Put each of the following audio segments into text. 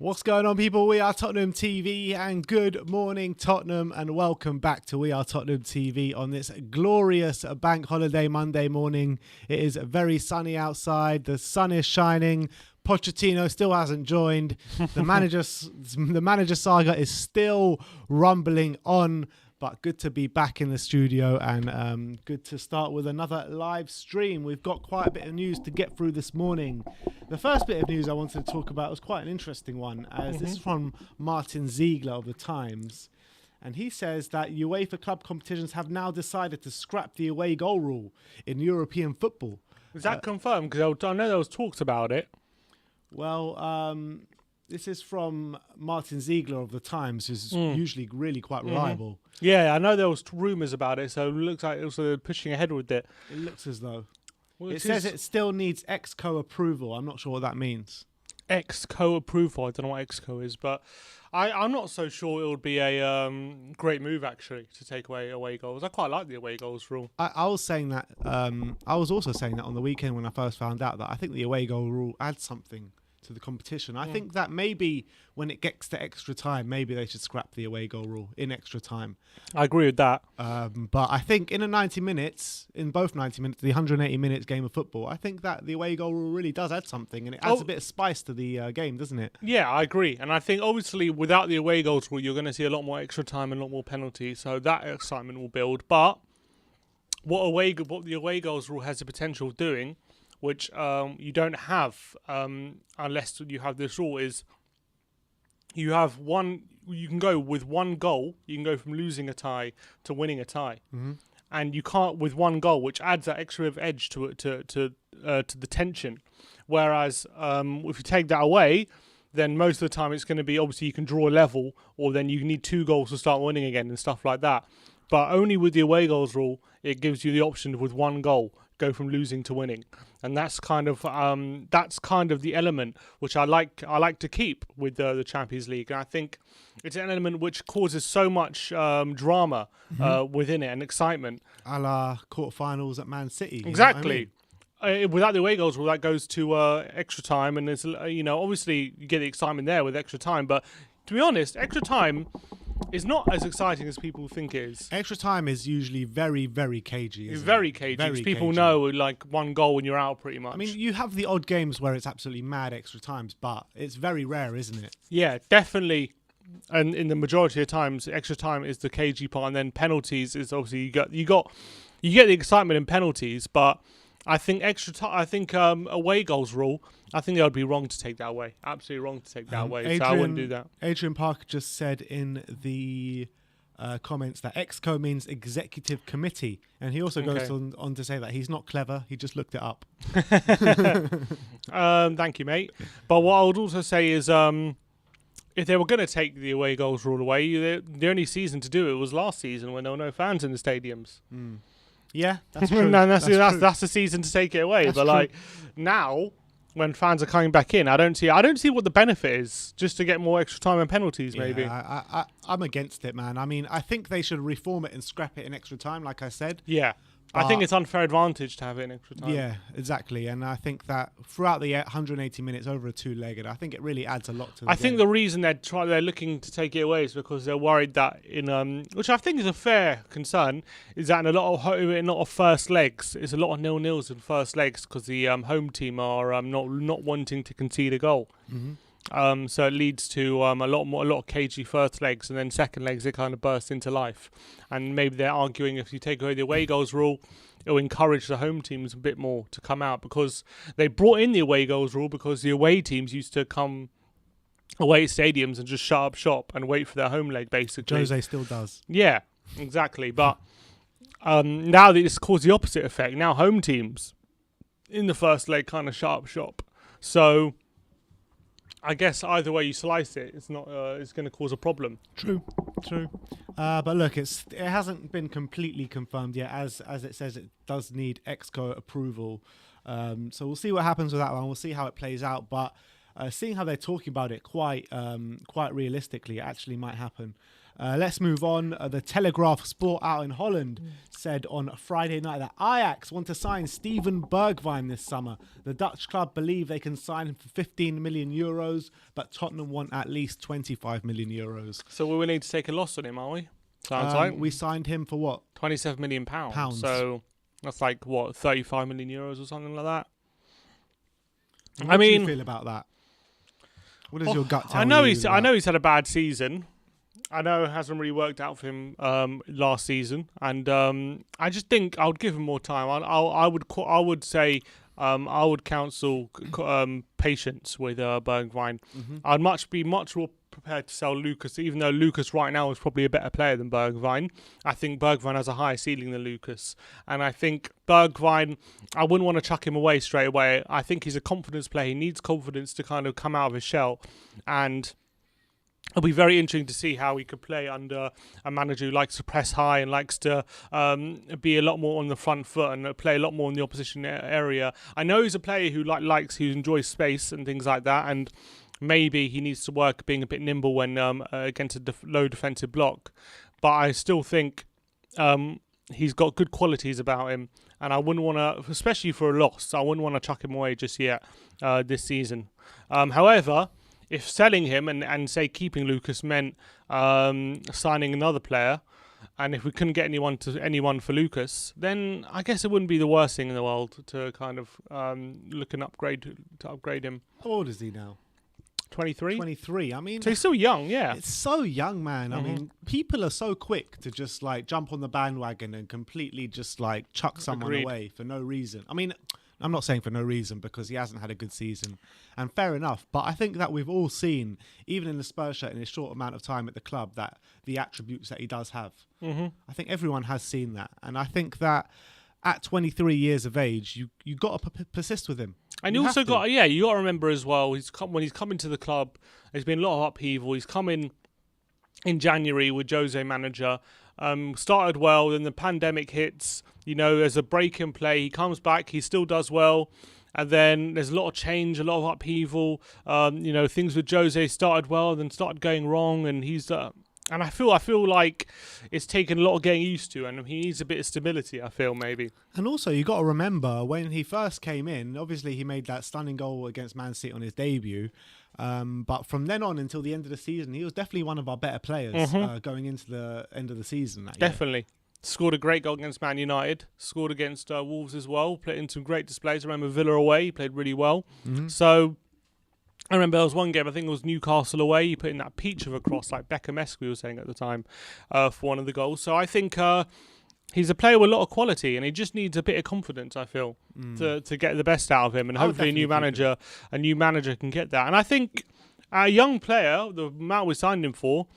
What's going on, people? We are Tottenham TV, and good morning, Tottenham, and welcome back to We Are Tottenham TV on this glorious bank holiday Monday morning. It is very sunny outside. The sun is shining. Pochettino still hasn't joined. The manager saga is still rumbling on. But good to be back in the studio and good to start with another live stream. We've got quite a bit of news to get through this morning. The first bit of news I wanted to talk about was quite an interesting one, as this is from Martin Ziegler of the Times. And he says that UEFA club competitions have now decided to scrap the away goal rule in European football. Is that confirmed? Because I know there was talks about it. Well, this is from Martin Ziegler of the Times, who's usually really quite reliable. Yeah, I know there was rumours about it, so it looks like they're pushing ahead with it. It looks as though. Well, it says it still needs ExCo approval. I'm not sure what that means. ExCo approval. I don't know what ExCo is, but I'm not so sure it would be a great move, actually, to take away goals. I quite like the away goals rule. I was saying that. I was also saying that on the weekend when I first found out that I think the away goal rule adds something to the competition. I think that maybe when it gets to extra time, maybe they should scrap the away goal rule in extra time. I agree with that. But I think in both 90 minutes, the 180 minutes game of football, I think that the away goal rule really does add something, and it adds a bit of spice to the game, doesn't it? Yeah, I agree. And I think obviously without the away goals rule, you're going to see a lot more extra time and a lot more penalties, so that excitement will build. But what the away goals rule has the potential of doing, which you don't have unless you have this rule, is you can go with one goal. You can go from losing a tie to winning a tie, and you can't with one goal, which adds that extra bit of edge to it to the tension. Whereas if you take that away, then most of the time it's going to be obviously you can draw a level, or then you need 2 goals to start winning again and stuff like that. But only with the away goals rule, it gives you the option with one goal go from losing to winning, and that's kind of the element which I like to keep with the Champions League. And I think it's an element which causes so much drama within it and excitement, a la quarterfinals at Man City. Exactly. Without the away goals rule, that goes to extra time, and there's obviously you get the excitement there with extra time. But to be honest, extra time is not as exciting as people think it is. Extra time is usually very, very cagey. It's very cagey. Very people cagey. Know, like, one goal and you're out pretty much. I mean, you have the odd games where it's absolutely mad extra times, but it's very rare, isn't it? Yeah, definitely. And in the majority of times, extra time is the cagey part, and then penalties is obviously you get the excitement in penalties, but I think away goals rule, I think they would be wrong to take that away. Absolutely wrong to take that away. So I wouldn't do that. Adrian Parker just said in the comments that ExCo means executive committee, and he also goes on to say that he's not clever. He just looked it up. Thank you, mate. But what I would also say is, if they were going to take the away goals rule away, the only season to do it was last season when there were no fans in the stadiums. Yeah, that's true. No, that's the season to take it away. That's but true. Like now, when fans are coming back in, I don't see what the benefit is. Just to get more extra time and penalties, maybe. I'm against it, man. I mean, I think they should reform it and scrap it in extra time, like I said. Yeah. I think it's unfair advantage to have it in extra time. Yeah, exactly. And I think that throughout the 180 minutes over a 2-legged, I think it really adds a lot to the game. think the reason they're looking to take it away is because they're worried that which I think is a fair concern, is that in a lot of first legs, it's a lot of 0-0s in first legs because the home team are not wanting to concede a goal. So it leads to a lot of cagey first legs, and then second legs it kind of burst into life. And maybe they're arguing if you take away the away goals rule, it will encourage the home teams a bit more to come out, because they brought in the away goals rule because the away teams used to come away at stadiums and just shut up shop and wait for their home leg, basically. Jose still does. Yeah, exactly. But now it's caused the opposite effect. Now home teams in the first leg kind of shut up shop. So I guess either way you slice it, it's going to cause a problem. True. But look, it hasn't been completely confirmed yet. As it says, it does need ExCo approval. So we'll see what happens with that one. We'll see how it plays out. But seeing how they're talking about it quite realistically, it actually might happen. Let's move on. The Telegraph Sport out in Holland said on Friday night that Ajax want to sign Steven Bergwijn this summer. The Dutch club believe they can sign him for 15 million euros, but Tottenham want at least 25 million euros. So we're willing to take a loss on him, are we? Sounds like. We signed him for what? 27 million pounds. So that's like, what, 35 million euros or something like that? What do you feel about that? What does your gut tell you? I know he's had a bad season. I know it hasn't really worked out for him last season, and I just think I would give him more time. I would say I would counsel patience with Bergwijn. I'd be much more prepared to sell Lucas, even though Lucas right now is probably a better player than Bergwijn. I think Bergwijn has a higher ceiling than Lucas, and I think Bergwijn, I wouldn't want to chuck him away straight away. I think he's a confidence player. He needs confidence to kind of come out of his shell, and it'll be very interesting to see how he could play under a manager who likes to press high and likes to be a lot more on the front foot and play a lot more in the opposition area. I know he's a player who who enjoys space and things like that, and maybe he needs to work being a bit nimble when against a low defensive block. But I still think he's got good qualities about him, and I wouldn't want to, especially for a loss, I wouldn't want to chuck him away just yet this season. However, if selling him and say keeping Lucas meant signing another player, and if we couldn't get anyone for Lucas, then I guess it wouldn't be the worst thing in the world to kind of look and upgrade him. How old is he now? 23? 23. I mean, so he's still young, yeah. It's so young, man. I mean, people are so quick to just jump on the bandwagon and completely just chuck someone away for no reason. I mean, I'm not saying for no reason, because he hasn't had a good season, and fair enough. But I think that we've all seen, even in the Spurs shirt, in his short amount of time at the club, that the attributes that he does have. I think everyone has seen that, and I think that at 23 years of age, you got to persist with him. And you also got to remember as well, when he's come into the club, there's been a lot of upheaval. He's come in January with Jose manager. Started well, then the pandemic hits. There's a break in play. He comes back, he still does well, and then there's a lot of change, a lot of upheaval. Things with Jose started well, then started going wrong, and and I feel like it's taken a lot of getting used to, and he needs a bit of stability, I feel, maybe. And also, you got to remember, when he first came in, obviously he made that stunning goal against Man City on his debut. But from then on until the end of the season, he was definitely one of our better players going into the end of the season. Definitely. Scored a great goal against Man United. Scored against Wolves as well. Played in some great displays. I remember Villa away. He played really well. So I remember there was one game, I think it was Newcastle away. He put in that peach of a cross, like Beckham-esque, we were saying at the time, for one of the goals. So I think he's a player with a lot of quality, and he just needs a bit of confidence, I feel, to get the best out of him. And hopefully a new manager can get that. And I think a young player, the amount we signed him for,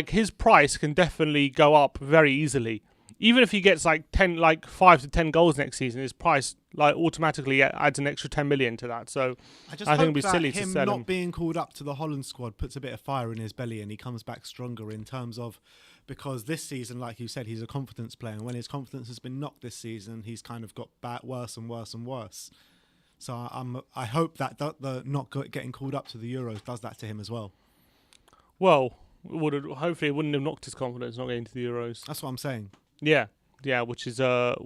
his price can definitely go up very easily. Even if he gets 5 to 10 goals next season, his price automatically adds an extra 10 million to that. So I think it'd be silly to sell him. Not being called up to the Holland squad puts a bit of fire in his belly, and he comes back stronger in terms of, because this season, like you said, he's a confidence player, and when his confidence has been knocked this season, he's kind of got worse and worse and worse. So I hope that the not getting called up to the Euros does that to him as well. Well, hopefully it wouldn't have knocked his confidence not getting to the Euros. That's what I'm saying. Yeah, which is a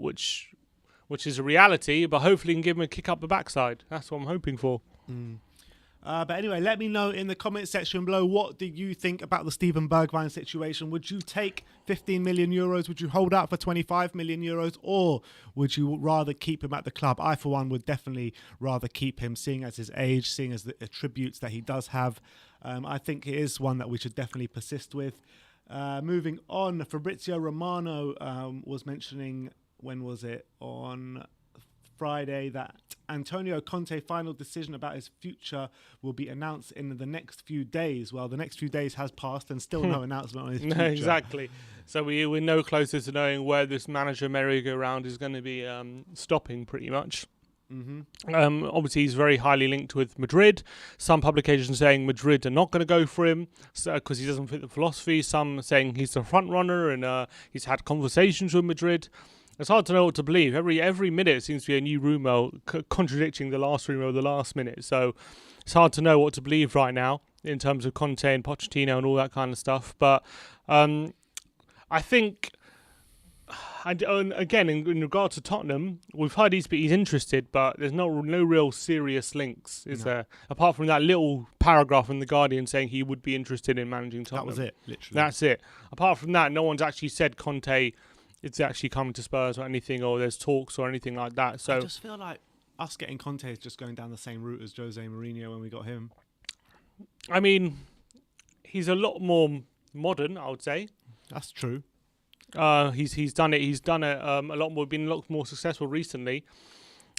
reality, but hopefully can give him a kick up the backside. That's what I'm hoping for. But anyway, let me know in the comment section below, what do you think about the Steven Bergwijn situation? Would you take 15 million euros? Would you hold out for 25 million euros? Or would you rather keep him at the club? I, for one, would definitely rather keep him, seeing as his age, seeing as the attributes that he does have. I think it is one that we should definitely persist with. Moving on, Fabrizio Romano was mentioning, when was it, on Friday, that Antonio Conte's final decision about his future will be announced in the next few days. Well, the next few days has passed and still no announcement on his future. No, exactly. So we're no closer to knowing where this manager merry-go-round is going to be stopping, pretty much. Obviously, he's very highly linked with Madrid. Some publications saying Madrid are not going to go for him because he doesn't fit the philosophy. Some saying he's the front runner and he's had conversations with Madrid. It's hard to know what to believe. Every minute seems to be a new rumour contradicting the last rumour of the last minute. So it's hard to know what to believe right now in terms of Conte and Pochettino and all that kind of stuff. But I think, and again, in regard to Tottenham, we've heard he's interested, but there's no real serious links, is there? Apart from that little paragraph in The Guardian saying he would be interested in managing Tottenham. That was it, literally. That's it. Apart from that, no one's actually said Conte is actually coming to Spurs or anything, or there's talks or anything like that. So I just feel like us getting Conte is just going down the same route as Jose Mourinho when we got him. I mean, he's a lot more modern, I would say. That's true. He's done it. He's done it a lot more. Been a lot more successful recently.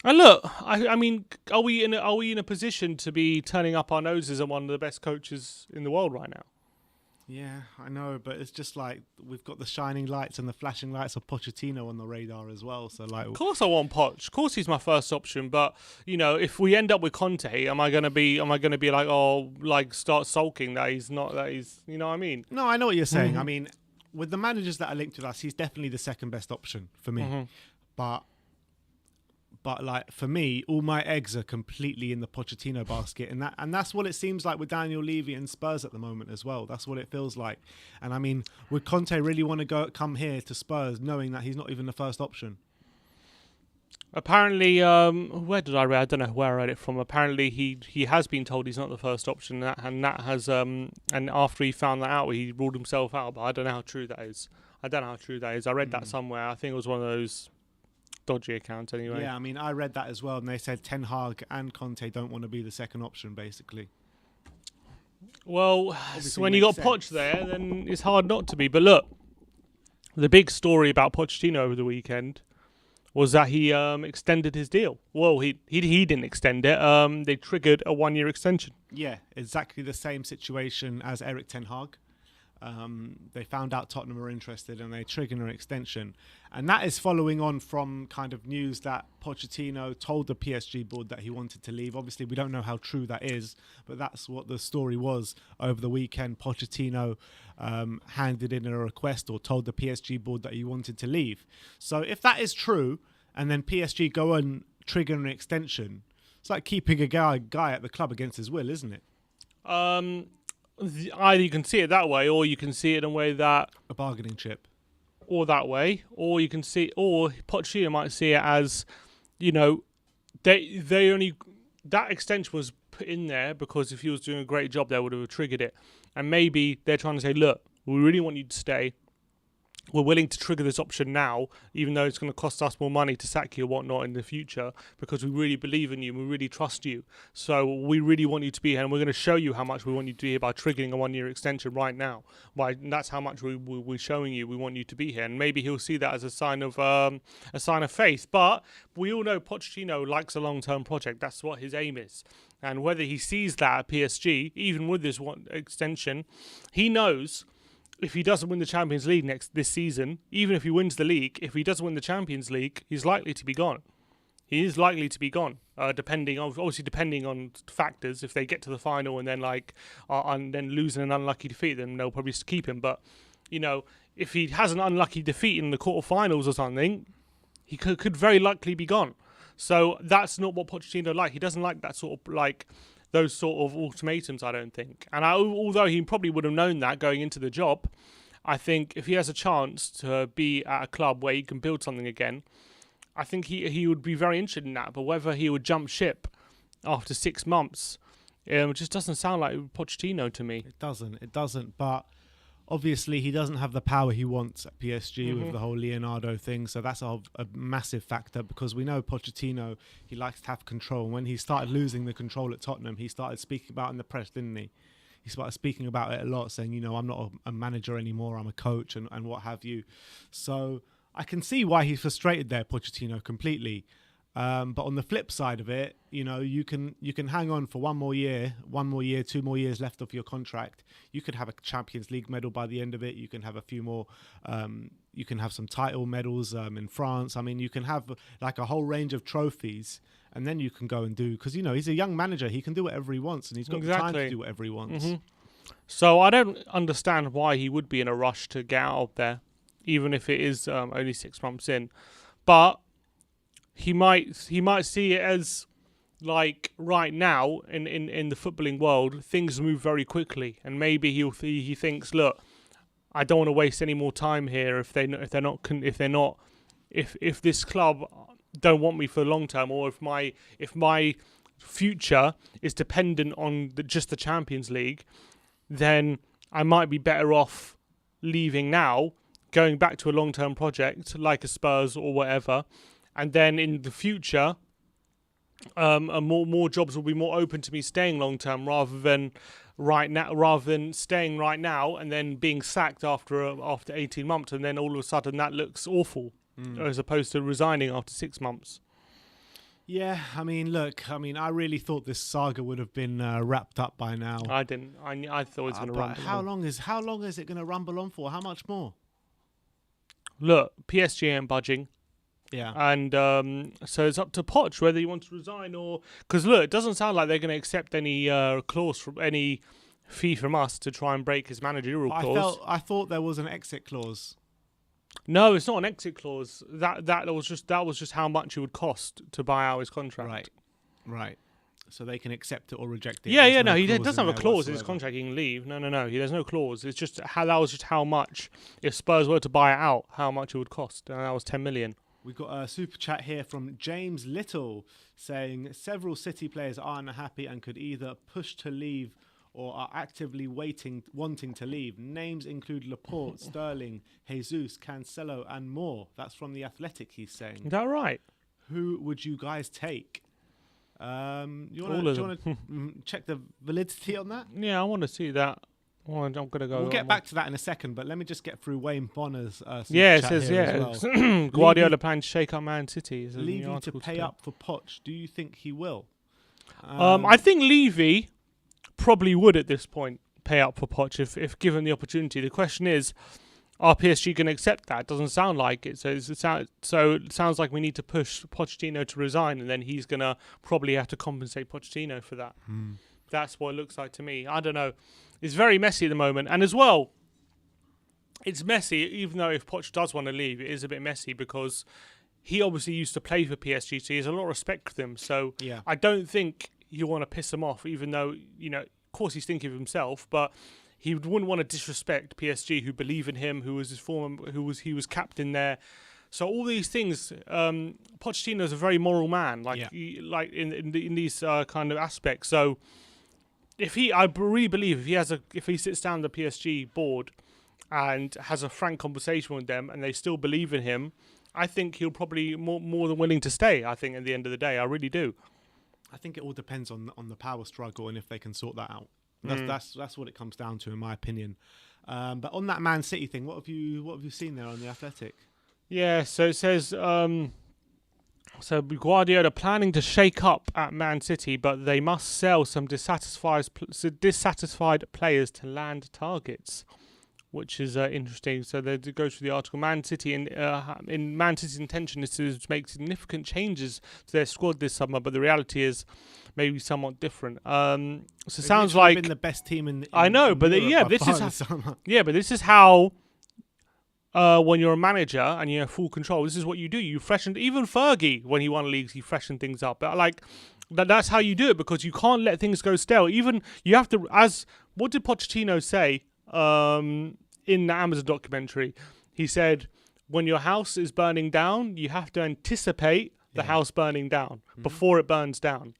And look, I mean, are we in a position to be turning up our noses at one of the best coaches in the world right now? Yeah, I know, but it's just like we've got the shining lights and the flashing lights of Pochettino on the radar as well. So like, of course I want Poch. Of course he's my first option. But you know, if we end up with Conte, am I gonna be like, oh, like start sulking that he's not, that he's, you know what I mean? No, I know what you're saying. I mean, with the managers that are linked with us, he's definitely the second best option for me. But like for me, all my eggs are completely in the Pochettino basket, and that's what it seems like with Daniel Levy and Spurs at the moment as well. That's what it feels like. And I mean, would Conte really want to come here to Spurs knowing that he's not even the first option? Apparently, where did I read? I don't know where I read it from. Apparently, he has been told he's not the first option, and after he found that out, he ruled himself out. But I don't know how true that is. I read that somewhere. I think it was one of those dodgy accounts anyway. Yeah, I mean, I read that as well, and they said Ten Hag and Conte don't want to be the second option, basically. Well, so when you got Poch there, then it's hard not to be. But look, the big story about Pochettino over the weekend was that he extended his deal. Well, he didn't extend it. They triggered a 1-year extension. Yeah, exactly the same situation as Erik Ten Hag. They found out Tottenham were interested and they triggered an extension. And that is following on from kind of news that Pochettino told the PSG board that he wanted to leave. Obviously, we don't know how true that is, but that's what the story was over the weekend. Pochettino handed in a request or told the PSG board that he wanted to leave. So if that is true, and then PSG go and trigger an extension, it's like keeping a guy at the club against his will, isn't it? Either you can see it that way, or you can see it in a way that a bargaining chip, or that way, or you can see, or Pochettino might see it as, you know, they only, that extension was put in there because if he was doing a great job, they would have triggered it, and maybe they're trying to say, look, we really want you to stay. We're willing to trigger this option now, even though it's going to cost us more money to sack you or whatnot in the future, because we really believe in you and we really trust you. So we really want you to be here, and we're going to show you how much we want you to be here by triggering a 1-year extension right now. And that's how much we're showing you we want you to be here. And maybe he'll see that as a sign of faith. But we all know Pochettino likes a long-term project. That's what his aim is. And whether he sees that at PSG, even with this one extension, he knows if he doesn't win the Champions League this season, even if he wins the league, if he doesn't win the Champions League, he's likely to be gone. He is likely to be gone, depending on factors. If they get to the final and then and then lose an unlucky defeat, then they'll probably keep him. But you know, if he has an unlucky defeat in the quarterfinals or something, he could very likely be gone. So that's not what Pochettino like. He doesn't like that sort of those sort of ultimatums, I don't think. And although he probably would have known that going into the job, I think if he has a chance to be at a club where he can build something again, I think he would be very interested in that. But whether he would jump ship after 6 months, it just doesn't sound like Pochettino to me. It doesn't. But obviously, he doesn't have the power he wants at PSG with the whole Leonardo thing. So that's a massive factor, because we know Pochettino, he likes to have control. And when he started losing the control at Tottenham, he started speaking about it in the press, didn't he? He started speaking about it a lot, saying, you know, I'm not a manager anymore, I'm a coach and what have you. So I can see why he's frustrated there, Pochettino, completely. But on the flip side of it, you know, you can hang on for 1 more year, 2 more years left of your contract. You could have a Champions League medal by the end of it. You can have a few more. You can have some title medals in France. I mean, you can have like a whole range of trophies, and then you can go and do, because you know he's a young manager. He can do whatever he wants, and he's got the time to do whatever he wants. So I don't understand why he would be in a rush to get out of there, even if it is only 6 months in, but. He might see it as like right now in the footballing world, things move very quickly, and maybe he thinks, look, I don't want to waste any more time here if this club don't want me for the long term, or if my future is dependent on just the Champions League, then I might be better off leaving now, going back to a long-term project like a Spurs or whatever, and then in the future, more jobs will be more open to me staying long-term rather than staying right now and then being sacked after 18 months, and then all of a sudden that looks awful, as opposed to resigning after 6 months. Yeah, I mean, I really thought this saga would have been wrapped up by now. I didn't. I thought it was going to rumble. How long is it going to rumble on for? How much more? Look, PSG ain't budging. Yeah. And so it's up to Poch whether he wants to resign or... Because, look, it doesn't sound like they're going to accept any clause from any fee from us to try and break his managerial clause. I thought there was an exit clause. No, it's not an exit clause. That was just how much it would cost to buy out his contract. Right. So they can accept it or reject it. Yeah. No, he doesn't have a clause in his contract. He can leave. No. There's no clause. It's just that was just how much, if Spurs were to buy it out, how much it would cost, and that was 10 million. We've got a super chat here from James Little saying several City players are unhappy and could either push to leave or are actively wanting to leave. Names include Laporte, Sterling, Jesus, Cancelo, and more. That's from The Athletic, he's saying. Is that right? Who would you guys take? Do you All want of to check the validity on that? Yeah, I want to see that. Well, I'm going to go. We'll get back to that in a second, but let me just get through Wayne Bonner's super it chat says, here as well. Guardiola plans to shake up Man City. Levy to pay up for Poch. Do you think he will? I think Levy probably would at this point pay up for Poch if given the opportunity. The question is, are PSG going to accept that? It doesn't sound like it. So it sounds like we need to push Pochettino to resign, and then he's going to probably have to compensate Pochettino for that. That's what it looks like to me. I don't know. It's very messy at the moment. And as well, it's messy, even though if Poch does want to leave, it is a bit messy because he obviously used to play for PSG, so he has a lot of respect for them. So yeah. I don't think you want to piss him off, even though, of course he's thinking of himself, but he wouldn't want to disrespect PSG, who believe in him, who was he was captain there. So all these things, Pochettino is a very moral man, in these kind of aspects. So I really believe if he sits down the PSG board and has a frank conversation with them, and they still believe in him, I think he'll probably more than willing to stay. I think at the end of the day, I really do. I think it all depends on the power struggle and if they can sort that out. That's what it comes down to, in my opinion. But on that Man City thing, what have you seen there on The Athletic? Yeah, so it says so Guardiola planning to shake up at Man City, but they must sell some dissatisfied players to land targets, which is interesting. So they go through the article. Man City in Man City's intention is to make significant changes to their squad this summer, but the reality is maybe somewhat different. So it sounds like been the best team in I know, in but Europe but this is how. When you're a manager and you have full control, this is what you do. You freshen. Even Fergie, when he won leagues, he freshened things up. But that's how you do it, because you can't let things go stale. Even you have to. What did Pochettino say in the Amazon documentary? He said, when your house is burning down, you have to anticipate the house burning down before it burns down.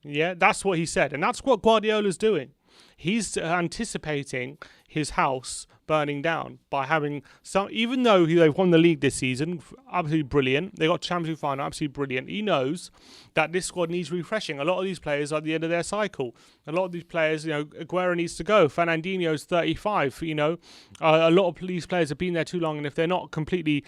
Yeah, that's what he said, and that's what Guardiola's doing. He's anticipating his house burning down by having some. Even though they've won the league this season, absolutely brilliant. They got Champions League final, absolutely brilliant. He knows that this squad needs refreshing. A lot of these players are at the end of their cycle. A lot of these players, Aguero needs to go. Fernandinho's 35. A lot of these players have been there too long, and if they're not completely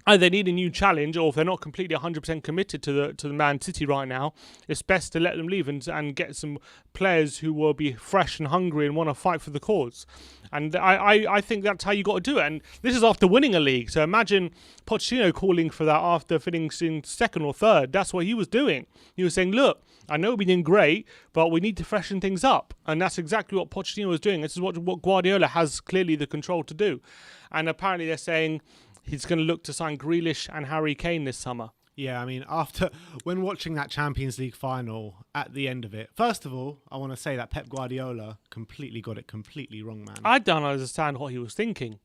either they need a new challenge, or if they're not completely 100% committed to the Man City right now, it's best to let them leave and get some players who will be fresh and hungry and want to fight for the cause. And I think that's how you got to do it. And this is after winning a league. So imagine Pochettino calling for that after finishing second or third. That's what he was doing. He was saying, look, I know we're doing great, but we need to freshen things up. And that's exactly what Pochettino was doing. This is what Guardiola has clearly the control to do. And apparently they're saying he's going to look to sign Grealish and Harry Kane this summer. Yeah, I mean, when watching that Champions League final at the end of it, first of all, I want to say that Pep Guardiola completely got it completely wrong, man. I don't understand what he was thinking.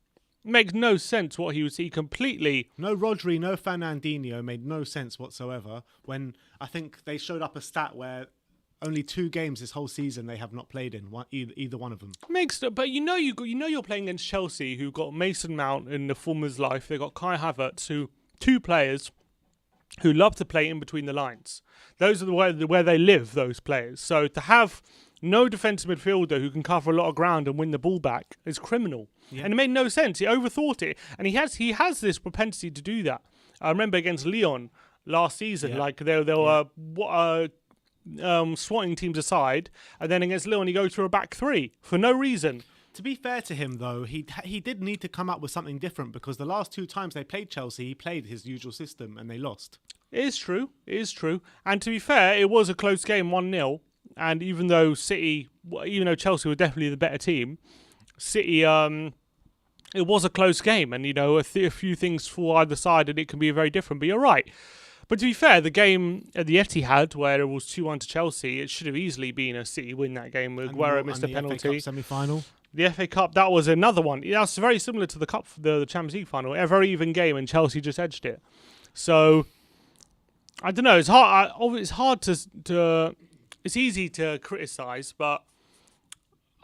Makes no sense what he was. He completely. No Rodri, no Fernandinho made no sense whatsoever. When I think they showed up a stat where only 2 games this whole season they have not played in either one of them. But you're playing against Chelsea, who got Mason Mount in the form of his life. They got Kai Havertz, who 2 players who love to play in between the lines. Those are where they live, those players. So to have no defensive midfielder who can cover a lot of ground and win the ball back is criminal. Yeah. And it made no sense. He overthought it. And he has this propensity to do that. I remember against Lyon last season, like they were swatting teams aside, and then against Lyon he goes for a back 3 for no reason. To be fair to him, though, he did need to come up with something different because the last 2 times they played Chelsea, he played his usual system and they lost. It is true. And to be fair, it was a close game, 1-0. And even though Chelsea were definitely the better team, City, it was a close game. And, a few things fall either side and it can be very different. But you're right. But to be fair, the game at the Etihad, where it was 2-1 to Chelsea, it should have easily been a City win that game. Aguero missed a penalty. FA Cup semi-final. The FA Cup, that was another one. That's very similar to the Cup, the Champions League final. A very even game, and Chelsea just edged it. So, I don't know. It's hard. It's hard to. It's easy to criticise, but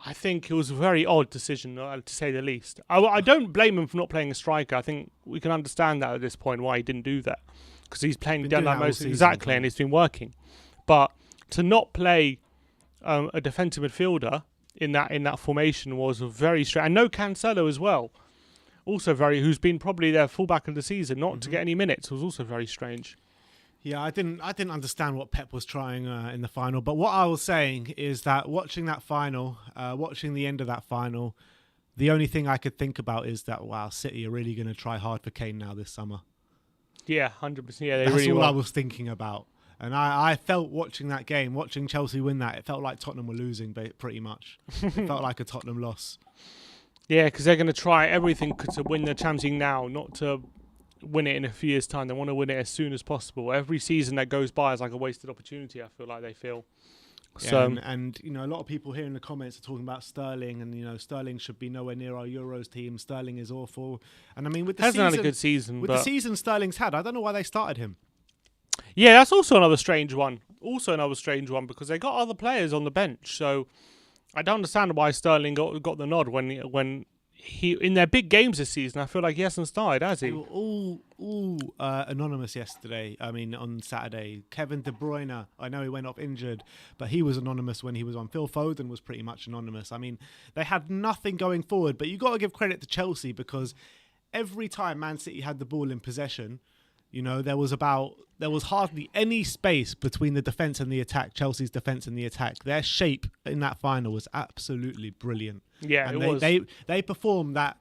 I think it was a very odd decision, to say the least. I don't blame him for not playing a striker. I think we can understand that at this point why he didn't do that, because he's playing down that most exactly, and it's been working. But to not play a defensive midfielder in that formation was very strange. And no Cancelo as well, also who's been probably their fullback of the season, not to get any minutes, was also very strange. Yeah, I didn't understand what Pep was trying in the final. But what I was saying is that watching that final, watching the end of that final, the only thing I could think about is that, wow, City are really going to try hard for Kane now this summer. Yeah, 100%. Yeah, That's really all I was thinking about. And I felt watching that game, watching Chelsea win that, it felt like Tottenham were losing pretty much. It felt like a Tottenham loss. Yeah, because they're going to try everything to win the Champions League now, not to win it in a few years' time. They want to win it as soon as possible. Every season that goes by is like a wasted opportunity, I feel like they feel. Yeah, so, and a lot of people here in the comments are talking about Sterling, and Sterling should be nowhere near our Euros team. Sterling is awful. And I mean, with the hasn't season, had a good season. With the season Sterling's had, I don't know why they started him. Yeah, that's also another strange one. Because they got other players on the bench. So I don't understand why Sterling got the nod when he in their big games this season. I feel like he hasn't started, has he? They were all anonymous yesterday. I mean, on Saturday, Kevin De Bruyne. I know he went off injured, but he was anonymous when he was on. Phil Foden was pretty much anonymous. I mean, they had nothing going forward. But you got to give credit to Chelsea because every time Man City had the ball in possession, there was hardly any space between the defence and the attack, Chelsea's defence and the attack. Their shape in that final was absolutely brilliant. Yeah, and it was. They performed that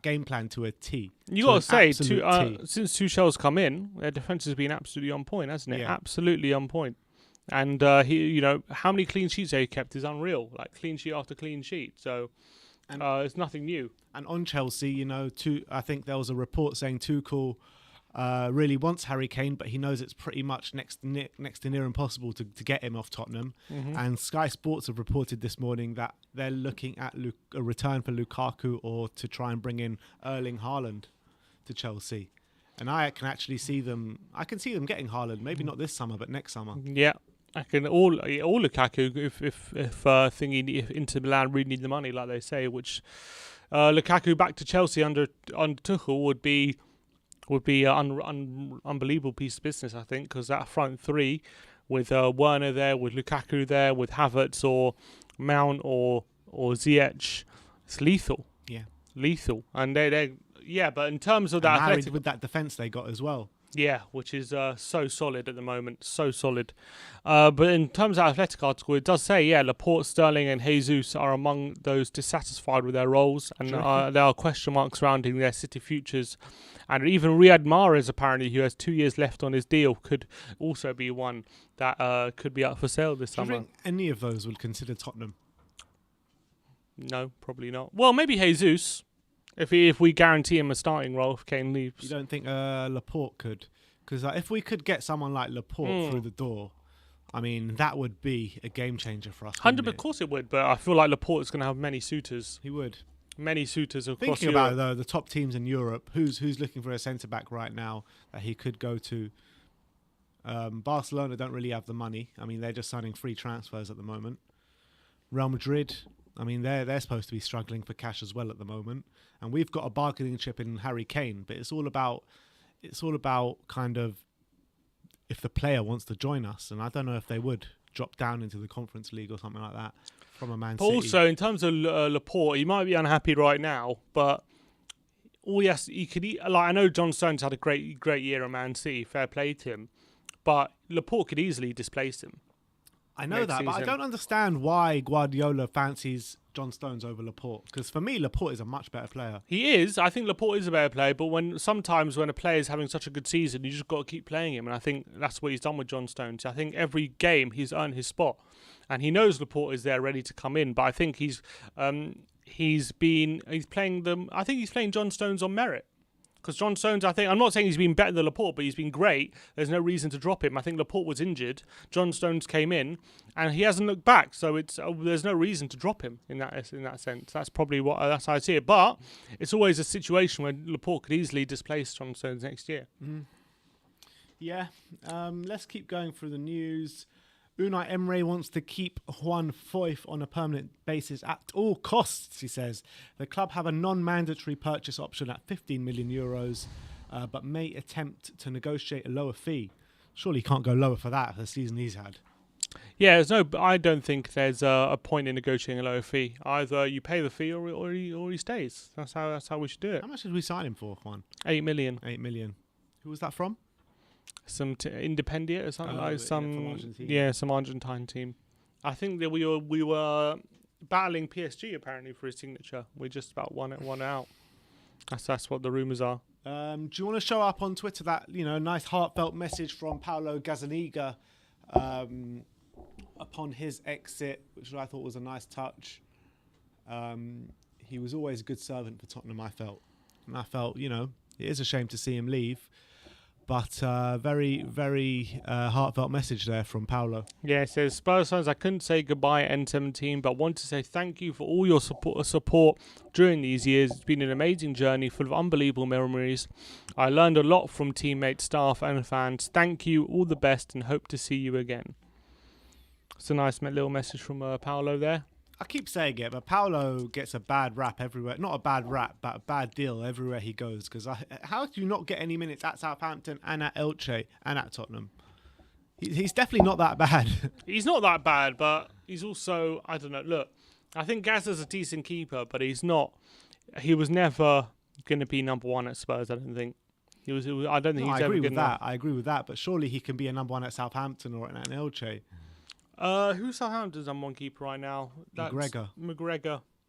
game plan to a T. You got to say, since Tuchel's come in, their defence has been absolutely on point, hasn't it? Yeah. Absolutely on point. And how many clean sheets they kept is unreal. Like clean sheet after clean sheet. So it's nothing new. And on Chelsea, I think there was a report saying Tuchel really wants Harry Kane, but he knows it's pretty much next to near impossible to get him off Tottenham. Mm-hmm. And Sky Sports have reported this morning that they're looking at a return for Lukaku or to try and bring in Erling Haaland to Chelsea. And I can actually see them. I can see them getting Haaland, maybe not this summer, but next summer. Yeah, I can all Lukaku if Inter Milan really need the money, like they say. Which Lukaku back to Chelsea under Tuchel would be an unbelievable piece of business, I think, because that front three with Werner there, with Lukaku there, with Havertz or Mount or Ziyech, it's lethal. Yeah, lethal. And they but in terms of that, married with that defence they got as well. Yeah, which is so solid at the moment, so solid. But in terms of Athletic article, it does say, Laporte, Sterling and Jesus are among those dissatisfied with their roles, and there are question marks surrounding their City futures. And even Riyad Mahrez, apparently, who has 2 years left on his deal, could also be one that could be up for sale this summer. Do you think any of those would consider Tottenham? No, probably not. Well, maybe Jesus. If we guarantee him a starting role if Kane leaves. You don't think Laporte could? Because if we could get someone like Laporte through the door, I mean, that would be a game changer for us. 100%, of course it would, but I feel like Laporte is going to have many suitors. He would. Many suitors across Thinking Europe. about it, though, the top teams in Europe, who's looking for a centre-back right now that he could go to? Barcelona don't really have the money. I mean, they're just signing free transfers at the moment. Real Madrid, I mean, they're supposed to be struggling for cash as well at the moment. And we've got a bargaining chip in Harry Kane, but it's all about kind of if the player wants to join us. And I don't know if they would drop down into the Conference League or something like that from a Man City. Also, in terms of Laporte, he might be unhappy right now, but he could. I know John Stones had a great year at Man City. Fair play to him, but Laporte could easily displace him. I know that, but I don't understand why Guardiola fancies John Stones over Laporte. Because for me, Laporte is a much better player. He is. I think Laporte is a better player, but sometimes when a player is having such a good season, you just got to keep playing him. And I think that's what he's done with John Stones. I think every game he's earned his spot, and he knows Laporte is there ready to come in. But I think he's playing them. I think he's playing John Stones on merit. Because John Stones, I'm not saying he's been better than Laporte, but he's been great. There's no reason to drop him. I think Laporte was injured. John Stones came in, and he hasn't looked back. So there's no reason to drop him in that sense. That's probably that's how I see it. But it's always a situation where Laporte could easily displace John Stones next year. Mm. Yeah. Let's keep going through the news. Unai Emery wants to keep Juan Foyth on a permanent basis at all costs, he says. The club have a non-mandatory purchase option at 15 million euros, but may attempt to negotiate a lower fee. Surely he can't go lower for that for the season he's had. Yeah, I don't think there's a point in negotiating a lower fee. Either you pay the fee or he stays. That's how we should do it. How much did we sign him for, Juan? 8 million. 8 million. Who was that from? Some Independiente or something some Argentine team. I think that we were battling PSG apparently for his signature. We just about won out. That's what the rumours are. Do you want to show up on Twitter that nice heartfelt message from Paulo Gazzaniga upon his exit, which I thought was a nice touch. He was always a good servant for Tottenham, I felt, and I felt it is a shame to see him leave. But very, very heartfelt message there from Paulo. Yeah, it says, Spurs fans, I couldn't say goodbye at N17, but want to say thank you for all your support during these years. It's been an amazing journey full of unbelievable memories. I learned a lot from teammates, staff and fans. Thank you, all the best, and hope to see you again. It's a nice little message from Paulo there. I keep saying it, but Paulo gets a bad rap everywhere. Not a bad rap, but a bad deal everywhere he goes. Because how do you not get any minutes at Southampton and at Elche and at Tottenham? He's definitely not that bad. He's not that bad, but he's also, I don't know. Look, I think Gazza's a decent keeper, but he's not. He was never going to be number one at Spurs. I don't think. I don't think he's ever good enough. I agree with that. But surely he can be a number one at Southampton or at Elche. Who's Southampton's number one keeper right now? That's McGregor.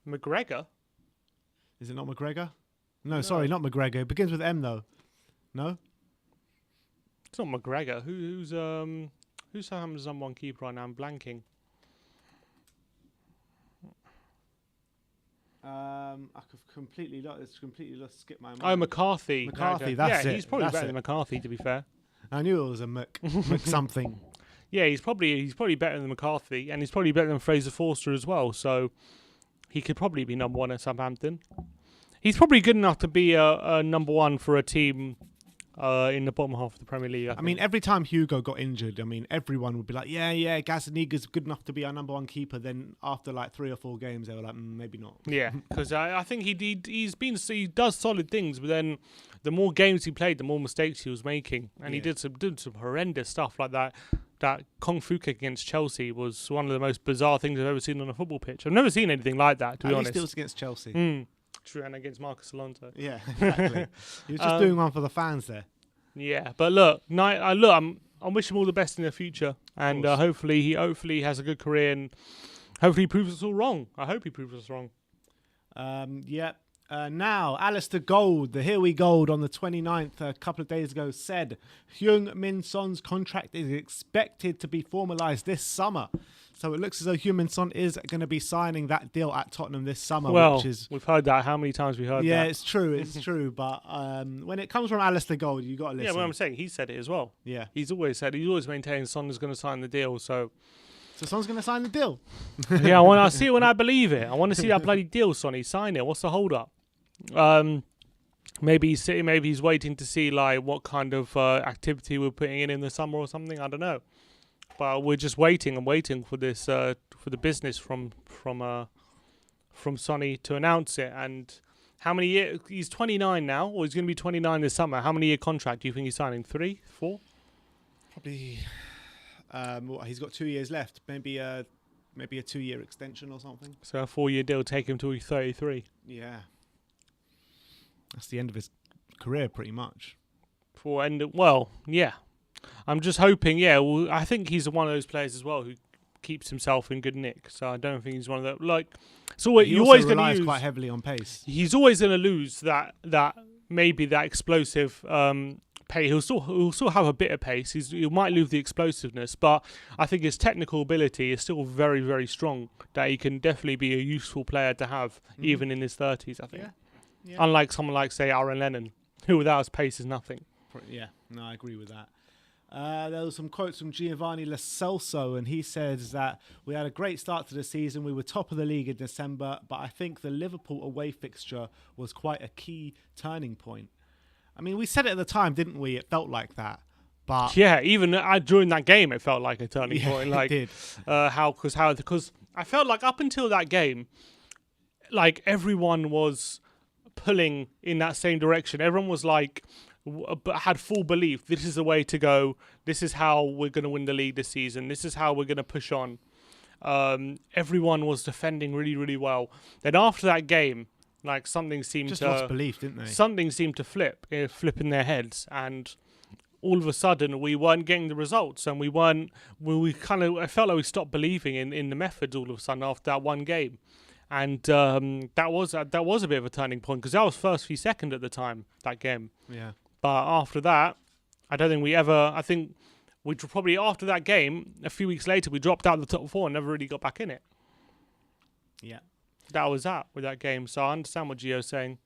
McGregor? Is it not McGregor? No, sorry, not McGregor. It begins with M though. No? It's not McGregor. Who's Southampton's number one keeper right now? I'm blanking. I've completely skipped my mind. Oh, McCarthy. McCarthy, that's it. He's probably better than McCarthy, to be fair. I knew it was a Mc something. Yeah, he's probably better than McCarthy, and he's probably better than Fraser Forster as well. So he could probably be number one at Southampton. He's probably good enough to be a number one for a team in the bottom half of the Premier League. I mean, every time Hugo got injured, everyone would be like, yeah, Gazzaniga's good enough to be our number one keeper. Then after like 3 or 4 games, they were like, maybe not. Yeah, because I think he does solid things, but then the more games he played, the more mistakes he was making, and he did some horrendous stuff like that. That Kung Fu kick against Chelsea was one of the most bizarre things I've ever seen on a football pitch. I've never seen anything like that, to be honest. At least it was against Chelsea. True, and against Marcus Alonso. Yeah, exactly. He was just doing one for the fans there. Yeah, but look, I'm wishing him all the best in the future, and hopefully he has a good career, and hopefully he proves us all wrong. I hope he proves us wrong. Now, Alistair Gold, the Here We Gold on the 29th, a couple of days ago, said Heung Min Son's contract is expected to be formalised this summer. So it looks as though Heung Min Son is going to be signing that deal at Tottenham this summer. Well, which is, we've heard that. How many times we heard that? Yeah, it's true. It's true. But when it comes from Alistair Gold, you got to listen. Yeah, well, I'm saying he said it as well. Yeah. He's always maintained Son is going to sign the deal. So Son's going to sign the deal. yeah, I want to see it when I believe it. I want to see that bloody deal, Sonny. Sign it. What's the hold up? Maybe he's waiting to see like what kind of activity we're putting in the summer or something. I don't know, but we're just waiting and waiting for this for the business from Sonny to announce it. And how many years? He's 29 now, or he's going to be 29 this summer. How many year contract do you think he's signing? 3, 4? Probably. He's got 2 years left. Maybe a 2-year extension or something. So a 4-year deal take him till he's 33. Yeah. That's the end of his career, pretty much. Yeah. I'm just hoping, well, I think he's one of those players as well who keeps himself in good nick. So I don't think he's one of the, like, so He you're also always going to relies use, quite heavily on pace. he's always going to lose that explosive pace. He'll still have a bit of pace. He might lose the explosiveness, but I think his technical ability is still very, very strong, that he can definitely be a useful player to have, even in his 30s, I think. Yeah. Unlike someone like, say, Aaron Lennon, who without his pace is nothing. Yeah, no, I agree with that. There were some quotes from Giovanni Lo Celso, and he says that we had a great start to the season. We were top of the league in December, but I think the Liverpool away fixture was quite a key turning point. I mean, we said it at the time, didn't we? It felt like that. But yeah, even during that game, it felt like a turning point. Like, it did. Because I felt like up until that game, like everyone was pulling in that same direction. Everyone was like, had full belief. This is the way to go. This is how we're going to win the league this season. This is how we're going to push on. Everyone was defending really, really well. Then after that game, like something seemed Just to lost belief, didn't they? Something seemed to flip in their heads, and all of a sudden we weren't getting the results, and I felt like we stopped believing in the methods all of a sudden after that one game. And that was a bit of a turning point, because that was first v second at the time, that game. Yeah. But after that, I don't think I think we probably, after that game, a few weeks later, we dropped out of the top 4 and never really got back in it. Yeah. That was that with that game. So I understand what Gio's saying.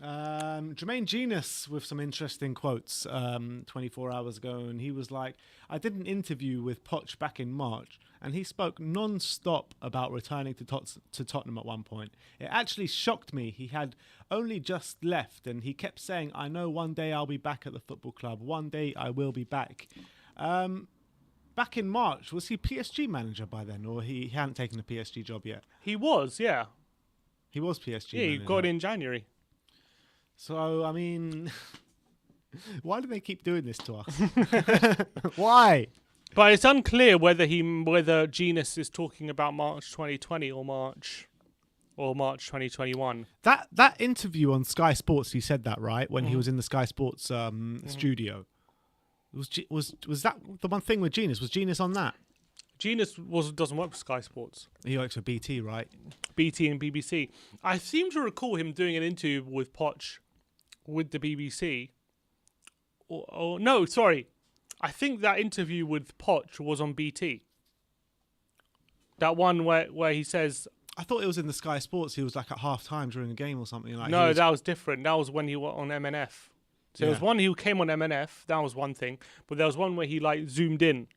Jermaine Genius with some interesting quotes 24 hours ago, and he was like, I did an interview with Poch back in March, and he spoke non-stop about returning to Tottenham at one point. It actually shocked me. He had only just left, and he kept saying, I know one day I'll be back at the football club. One day I will be back. Back in March, was he PSG manager by then, or he hadn't taken the PSG job yet? He was, yeah. He was PSG Yeah, he manager. got in January. So, I mean, why do they keep doing this to us? Why? But it's unclear whether Genius is talking about March 2020 or March 2021. That interview on Sky Sports, he said that, right? When he was in the Sky Sports studio. Was that the one thing with Genius? Was Genius on that? Genius doesn't work for Sky Sports. He works for BT, right? BT and BBC. I seem to recall him doing an interview with Poch with the BBC. Or no, sorry. I think that interview with Poch was on BT. That one where he says... I thought it was in the Sky Sports. He was like at half-time during a game or something. Like no, that was different. That was when he was on MNF. So there was one who came on MNF. That was one thing. But there was one where he like zoomed in.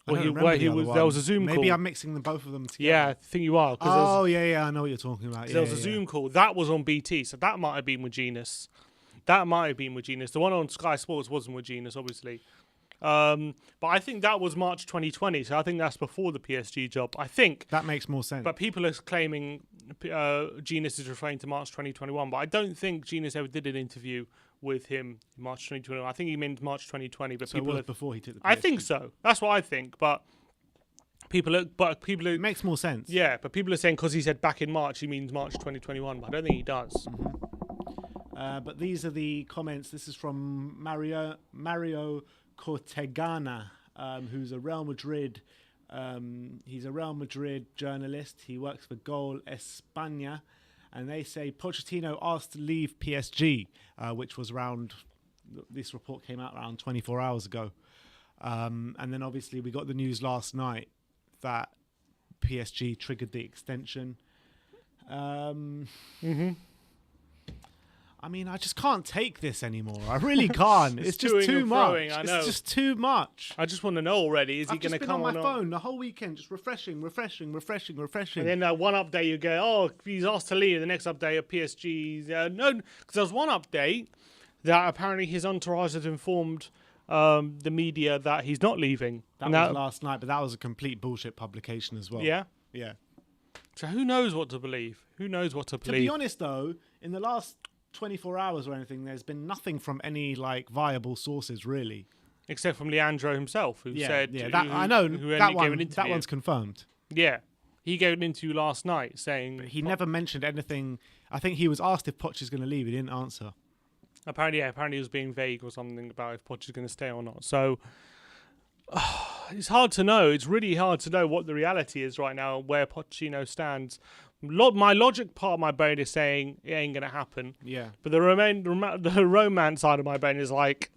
There was a Zoom call. Maybe I'm mixing both of them together. Yeah, I think you are. Oh, yeah, I know what you're talking about. There was a Zoom call. That was on BT, so that might have been with Genius. The one on Sky Sports wasn't with Genius, obviously. But I think that was March 2020, so I think that's before the PSG job. I think. That makes more sense. But people are claiming Genius is referring to March 2021, but I don't think Genius ever did an interview with him in March 2021. I think he meant March 2020, but so people it was before he took the PSG. I think so. That's what I think, but people are... It makes more sense. Yeah, but people are saying because he said back in March, he means March 2021, but I don't think he does. Mm-hmm. But these are the comments. This is from Mario Cortegana, who's a Real Madrid... he's a Real Madrid journalist. He works for Goal España. and they say Pochettino asked to leave PSG, which was around. This report came out around 24 hours ago, and then obviously we got the news last night that PSG triggered the extension. I mean, I just can't take this anymore. I really can't. It's just too much. I know. It's just too much. I just want to know already. Is he going to come on my phone the whole weekend, just refreshing. And then one update you go, oh, he's asked to leave. The next update of PSG, no, because there was one update that apparently his entourage had informed the media that he's not leaving. That was last night, but that was a complete bullshit publication as well. Yeah? Yeah. So who knows what to believe? To be honest, though, in the last 24 hours or anything, there's been nothing from any viable sources, really. Except from Leandro himself, who said... Yeah, that one's confirmed. Yeah. He gave an interview last night saying... But he never mentioned anything. I think he was asked if Poch is going to leave. He didn't answer. Apparently he was being vague or something about if Poch is going to stay or not. So... it's hard to know. It's really hard to know what the reality is right now, where Pochettino stands. My logic part of my brain is saying it ain't going to happen. Yeah. But the romance side of my brain is like,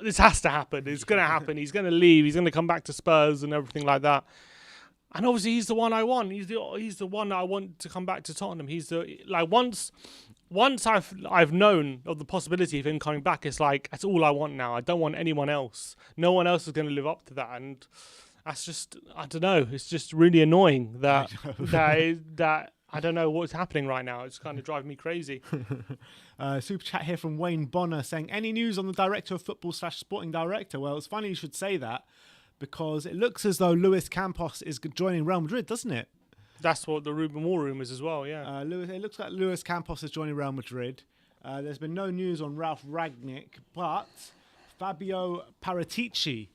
this has to happen. It's going to happen. He's going to leave. He's going to come back to Spurs and everything like that. And obviously he's the one I want. He's the one I want to come back to Tottenham. He's the once I've known of the possibility of him coming back, it's like that's all I want now. I don't want anyone else. No one else is going to live up to that, and that's just I don't know. It's just really annoying that that I don't know what's happening right now. It's kind of driving me crazy. Super chat here from Wayne Bonner saying, "Any news on the director of football / sporting director?" Well, it's funny you should say that because it looks as though Luis Campos is joining Real Madrid, doesn't it? That's what the more rumours as well, yeah. It looks like Luis Campos is joining Real Madrid. There's been no news on Ralph Rangnick, but Fabio Paratici,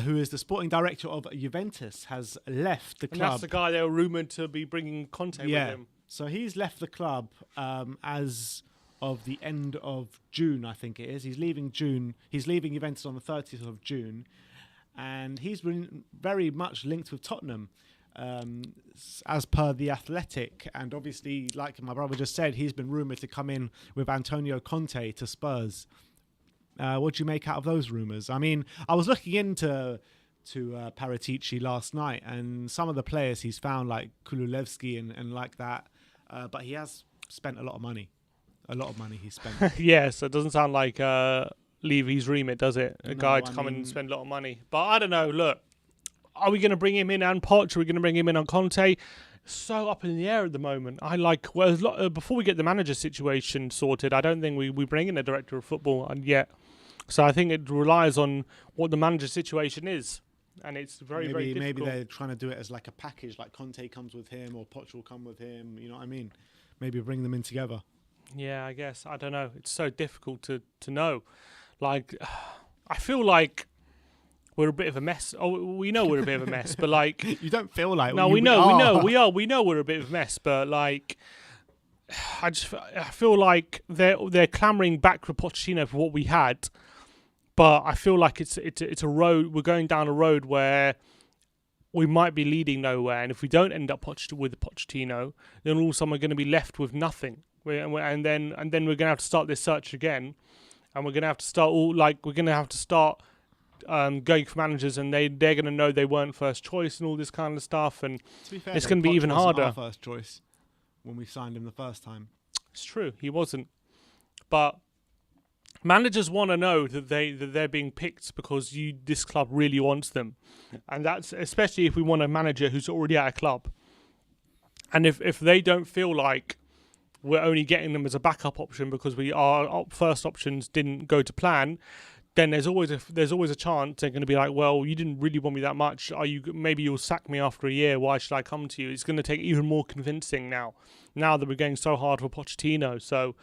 who is the sporting director of Juventus, has left the club. And that's the guy they were rumoured to be bringing Conte with him. So he's left the club as of the end of June, I think it is. He's leaving Juventus on the 30th of June. And he's been very much linked with Tottenham. As per The Athletic, and obviously, like my brother just said, he's been rumoured to come in with Antonio Conte to Spurs. What do you make out of those rumours? I mean, I was looking into Paratici last night, and some of the players he's found, like Kululevsky and like that, but he has spent a lot of money. A lot of money he's spent. Yes, it doesn't sound like Levy's remit, does it? A guy to come in and spend a lot of money. But I don't know, look. Are we going to bring him in on Poch? Are we going to bring him in on Conte? So up in the air at the moment. Before we get the manager situation sorted, I don't think we bring in a director of football yet. So I think it relies on what the manager situation is. And it's very difficult. Maybe they're trying to do it as like a package, like Conte comes with him or Poch will come with him. You know what I mean? Maybe bring them in together. Yeah, I guess. I don't know. It's so difficult to know. Like, I feel like we're a bit of a mess. Oh, we know we're a bit of a mess, but like you don't feel like. No, we know we're a bit of a mess, but like I feel like they're clamoring back for Pochettino for what we had, but I feel like it's a road. We're going down a road where we might be leading nowhere, and if we don't end up with Pochettino, then all of a sudden we're going to be left with nothing. And then we're going to have to start this search again, and we're going to have to start going for managers, and they're going to know they weren't first choice and all this kind of stuff, and to be fair, it's going to be even harder. Our first choice when we signed him the first time. It's true, he wasn't. But managers want to know that they're being picked because this club really wants them, and that's especially if we want a manager who's already at a club. And if they don't feel like we're only getting them as a backup option because our first options didn't go to plan, then there's always a chance they're going to be like, well, you didn't really want me that much. Maybe you'll sack me after a year. Why should I come to you? It's going to take even more convincing now that we're going so hard for Pochettino. So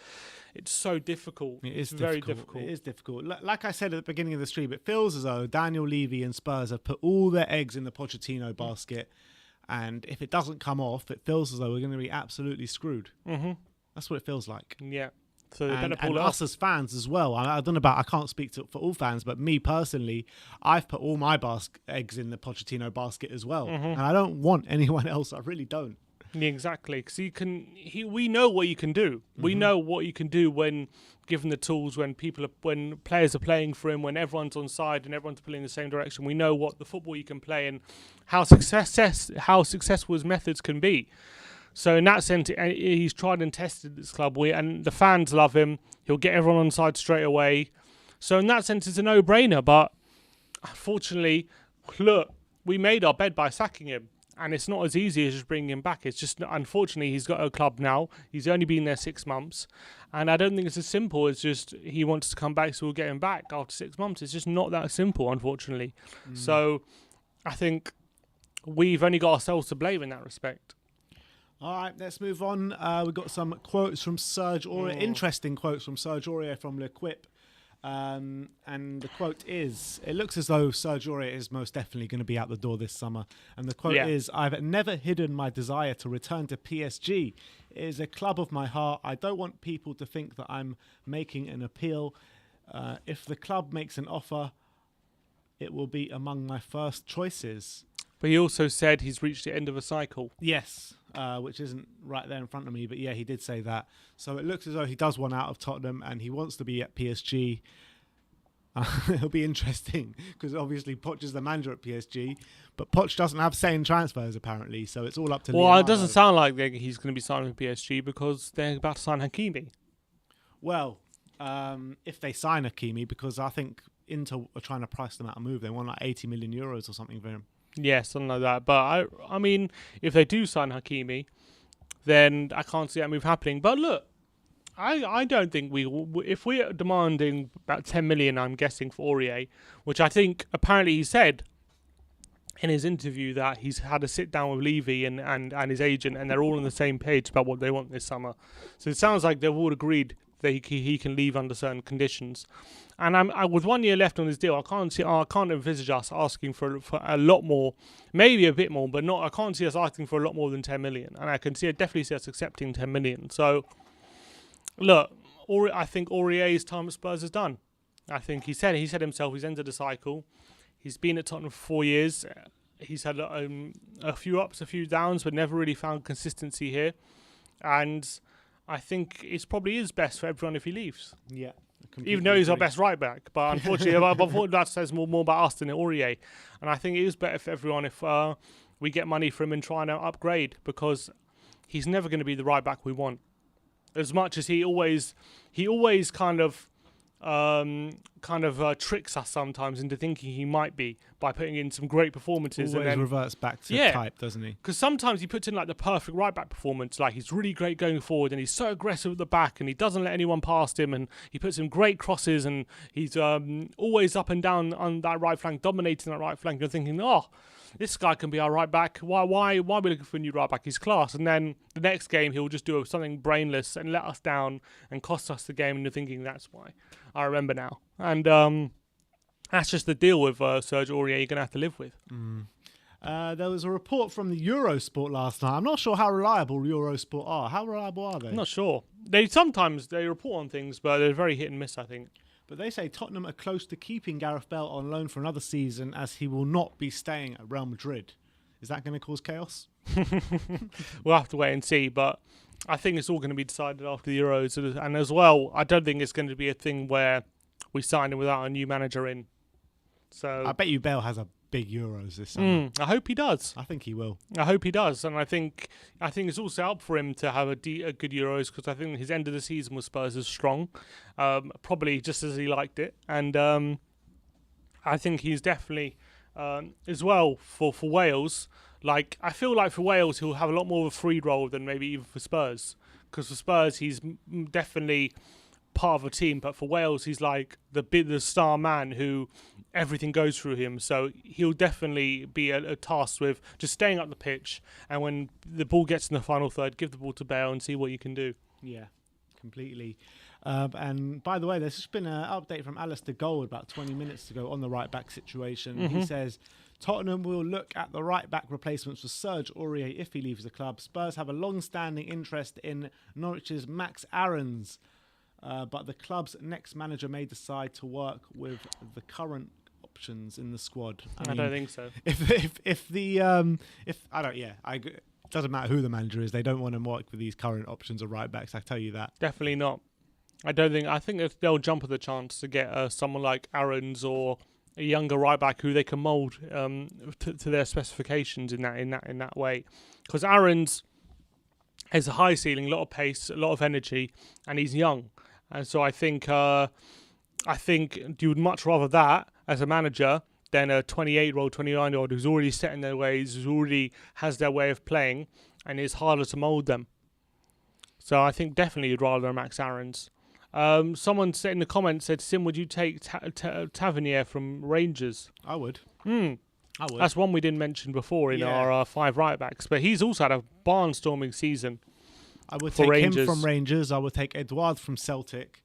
it's so difficult. It's very difficult. It is difficult. Like I said at the beginning of the stream, it feels as though Daniel Levy and Spurs have put all their eggs in the Pochettino basket. And if it doesn't come off, it feels as though we're going to be absolutely screwed. Mm-hmm. That's what it feels like. Yeah. So they better pull and us as fans as well. I don't know I can't speak for all fans, but me personally, I've put all my eggs in the Pochettino basket as well. Mm-hmm. And I don't want anyone else. I really don't. Yeah, exactly. Because we know what you can do. We know what you can do when given the tools, when players are playing for him, when everyone's on side and everyone's pulling in the same direction. We know what the football you can play and how successful his methods can be. So in that sense, he's tried and tested this club, and the fans love him. He'll get everyone on side straight away. So in that sense, it's a no-brainer. But unfortunately, look, we made our bed by sacking him. And it's not as easy as just bringing him back. It's just, unfortunately, he's got a club now. He's only been there 6 months. And I don't think it's as simple as just he wants to come back, so we'll get him back after 6 months. It's just not that simple, unfortunately. So I think we've only got ourselves to blame in that respect. All right, let's move on. We've got some quotes from Serge Aurier, interesting quotes from Serge Aurier from L'Equipe. And the quote is, it looks as though Serge Aurier is most definitely going to be out the door this summer. And the quote is, I've never hidden my desire to return to PSG. It is a club of my heart. I don't want people to think that I'm making an appeal. If the club makes an offer, it will be among my first choices. But he also said he's reached the end of a cycle. Yes, which isn't right there in front of me. But yeah, he did say that. So it looks as though he does want out of Tottenham and he wants to be at PSG. It'll be interesting because obviously Poch is the manager at PSG. But Poch doesn't have say in transfers apparently. So it's all up to Leonardo. It doesn't sound like he's going to be signing with PSG because they're about to sign Hakimi. Well, if they sign Hakimi, because I think Inter are trying to price them out a move. They want like 80 million euros or something for him. Yeah, something like that. But I mean, if they do sign Hakimi, then I can't see that move happening. But look, I don't think if we're demanding about 10 million, I'm guessing, for Aurier, which I think apparently he said in his interview that he's had a sit down with Levy and his agent, and they're all on the same page about what they want this summer. So it sounds like they've all agreed that he can leave under certain conditions. And with 1 year left on his deal, I can't envisage us asking for a lot more, maybe a bit more, but not. I can't see us asking for a lot more than 10 million. And I definitely see us accepting 10 million. So, look, I think Aurier's time at Spurs is done. I think he said himself he's entered a cycle. He's been at Tottenham for 4 years. He's had a few ups, a few downs, but never really found consistency here. And I think it probably is best for everyone if he leaves. Yeah. Even though he's our best right back. But unfortunately, that says more about us than Aurier. And I think it is better for everyone if we get money for him and try and upgrade, because he's never going to be the right back we want. As much as he always kind of tricks us sometimes into thinking he might be by putting in some great performances. Always and then reverts back to type, doesn't he? Because sometimes he puts in like the perfect right back performance, like he's really great going forward and he's so aggressive at the back and he doesn't let anyone past him and he puts in great crosses and he's always up and down on that right flank, dominating that right flank. You're thinking, oh, this guy can be our right back. Why are we looking for a new right back? He's class. And then the next game he'll just do something brainless and let us down and cost us the game. And you're thinking, that's why. I remember now. And that's just the deal with Serge Aurier you're going to have to live with. There was a report from the Eurosport last night. I'm not sure how reliable Eurosport are. How reliable are they? I'm not sure. Sometimes they report on things, but they're very hit and miss, I think. But they say Tottenham are close to keeping Gareth Bale on loan for another season, as he will not be staying at Real Madrid. Is that going to cause chaos? We'll have to wait and see, but I think it's all going to be decided after the Euros. And as well, I don't think it's going to be a thing where we sign him without a new manager in. So I bet you Bale has a big Euros this summer. I hope he does. I think he will. I hope he does, and I think it's also up for him to have a good Euros, because I think his end of the season with Spurs is strong, probably just as he liked it, and I think he's definitely as well for Wales. Like, I feel like for Wales he'll have a lot more of a free role than maybe even for Spurs, because for Spurs he's definitely part of a team, but for Wales he's like the star man who everything goes through him, so he'll definitely be a tasked with just staying up the pitch, and when the ball gets in the final third, give the ball to Bale and see what you can do. Yeah, completely. And by the way, there's just been an update from Alistair Gold about 20 minutes ago on the right back situation. He says Tottenham will look at the right back replacements for Serge Aurier if he leaves the club. Spurs have a long-standing interest in Norwich's Max Aarons, but the club's next manager may decide to work with the current options in the squad. I don't think so. doesn't matter who the manager is, they don't want to work with these current options of right backs. I tell you that. Definitely not. I think if they'll jump at the chance to get someone like Aaron's or a younger right back who they can mould to their specifications in that way, because Aaron's has a high ceiling, a lot of pace, a lot of energy, and he's young, and so I think you would much rather that as a manager than a 28-year-old, 29-year-old who's already set in their ways, who already has their way of playing, and it's harder to mould them. So I think definitely you'd rather Max Aaron's. Someone said in the comments, said, Sim, would you take Tavernier from Rangers? I would. I would. That's one we didn't mention before in our 5 right backs, but he's also had a barnstorming season. I would take him from Rangers. I would take Edouard from Celtic.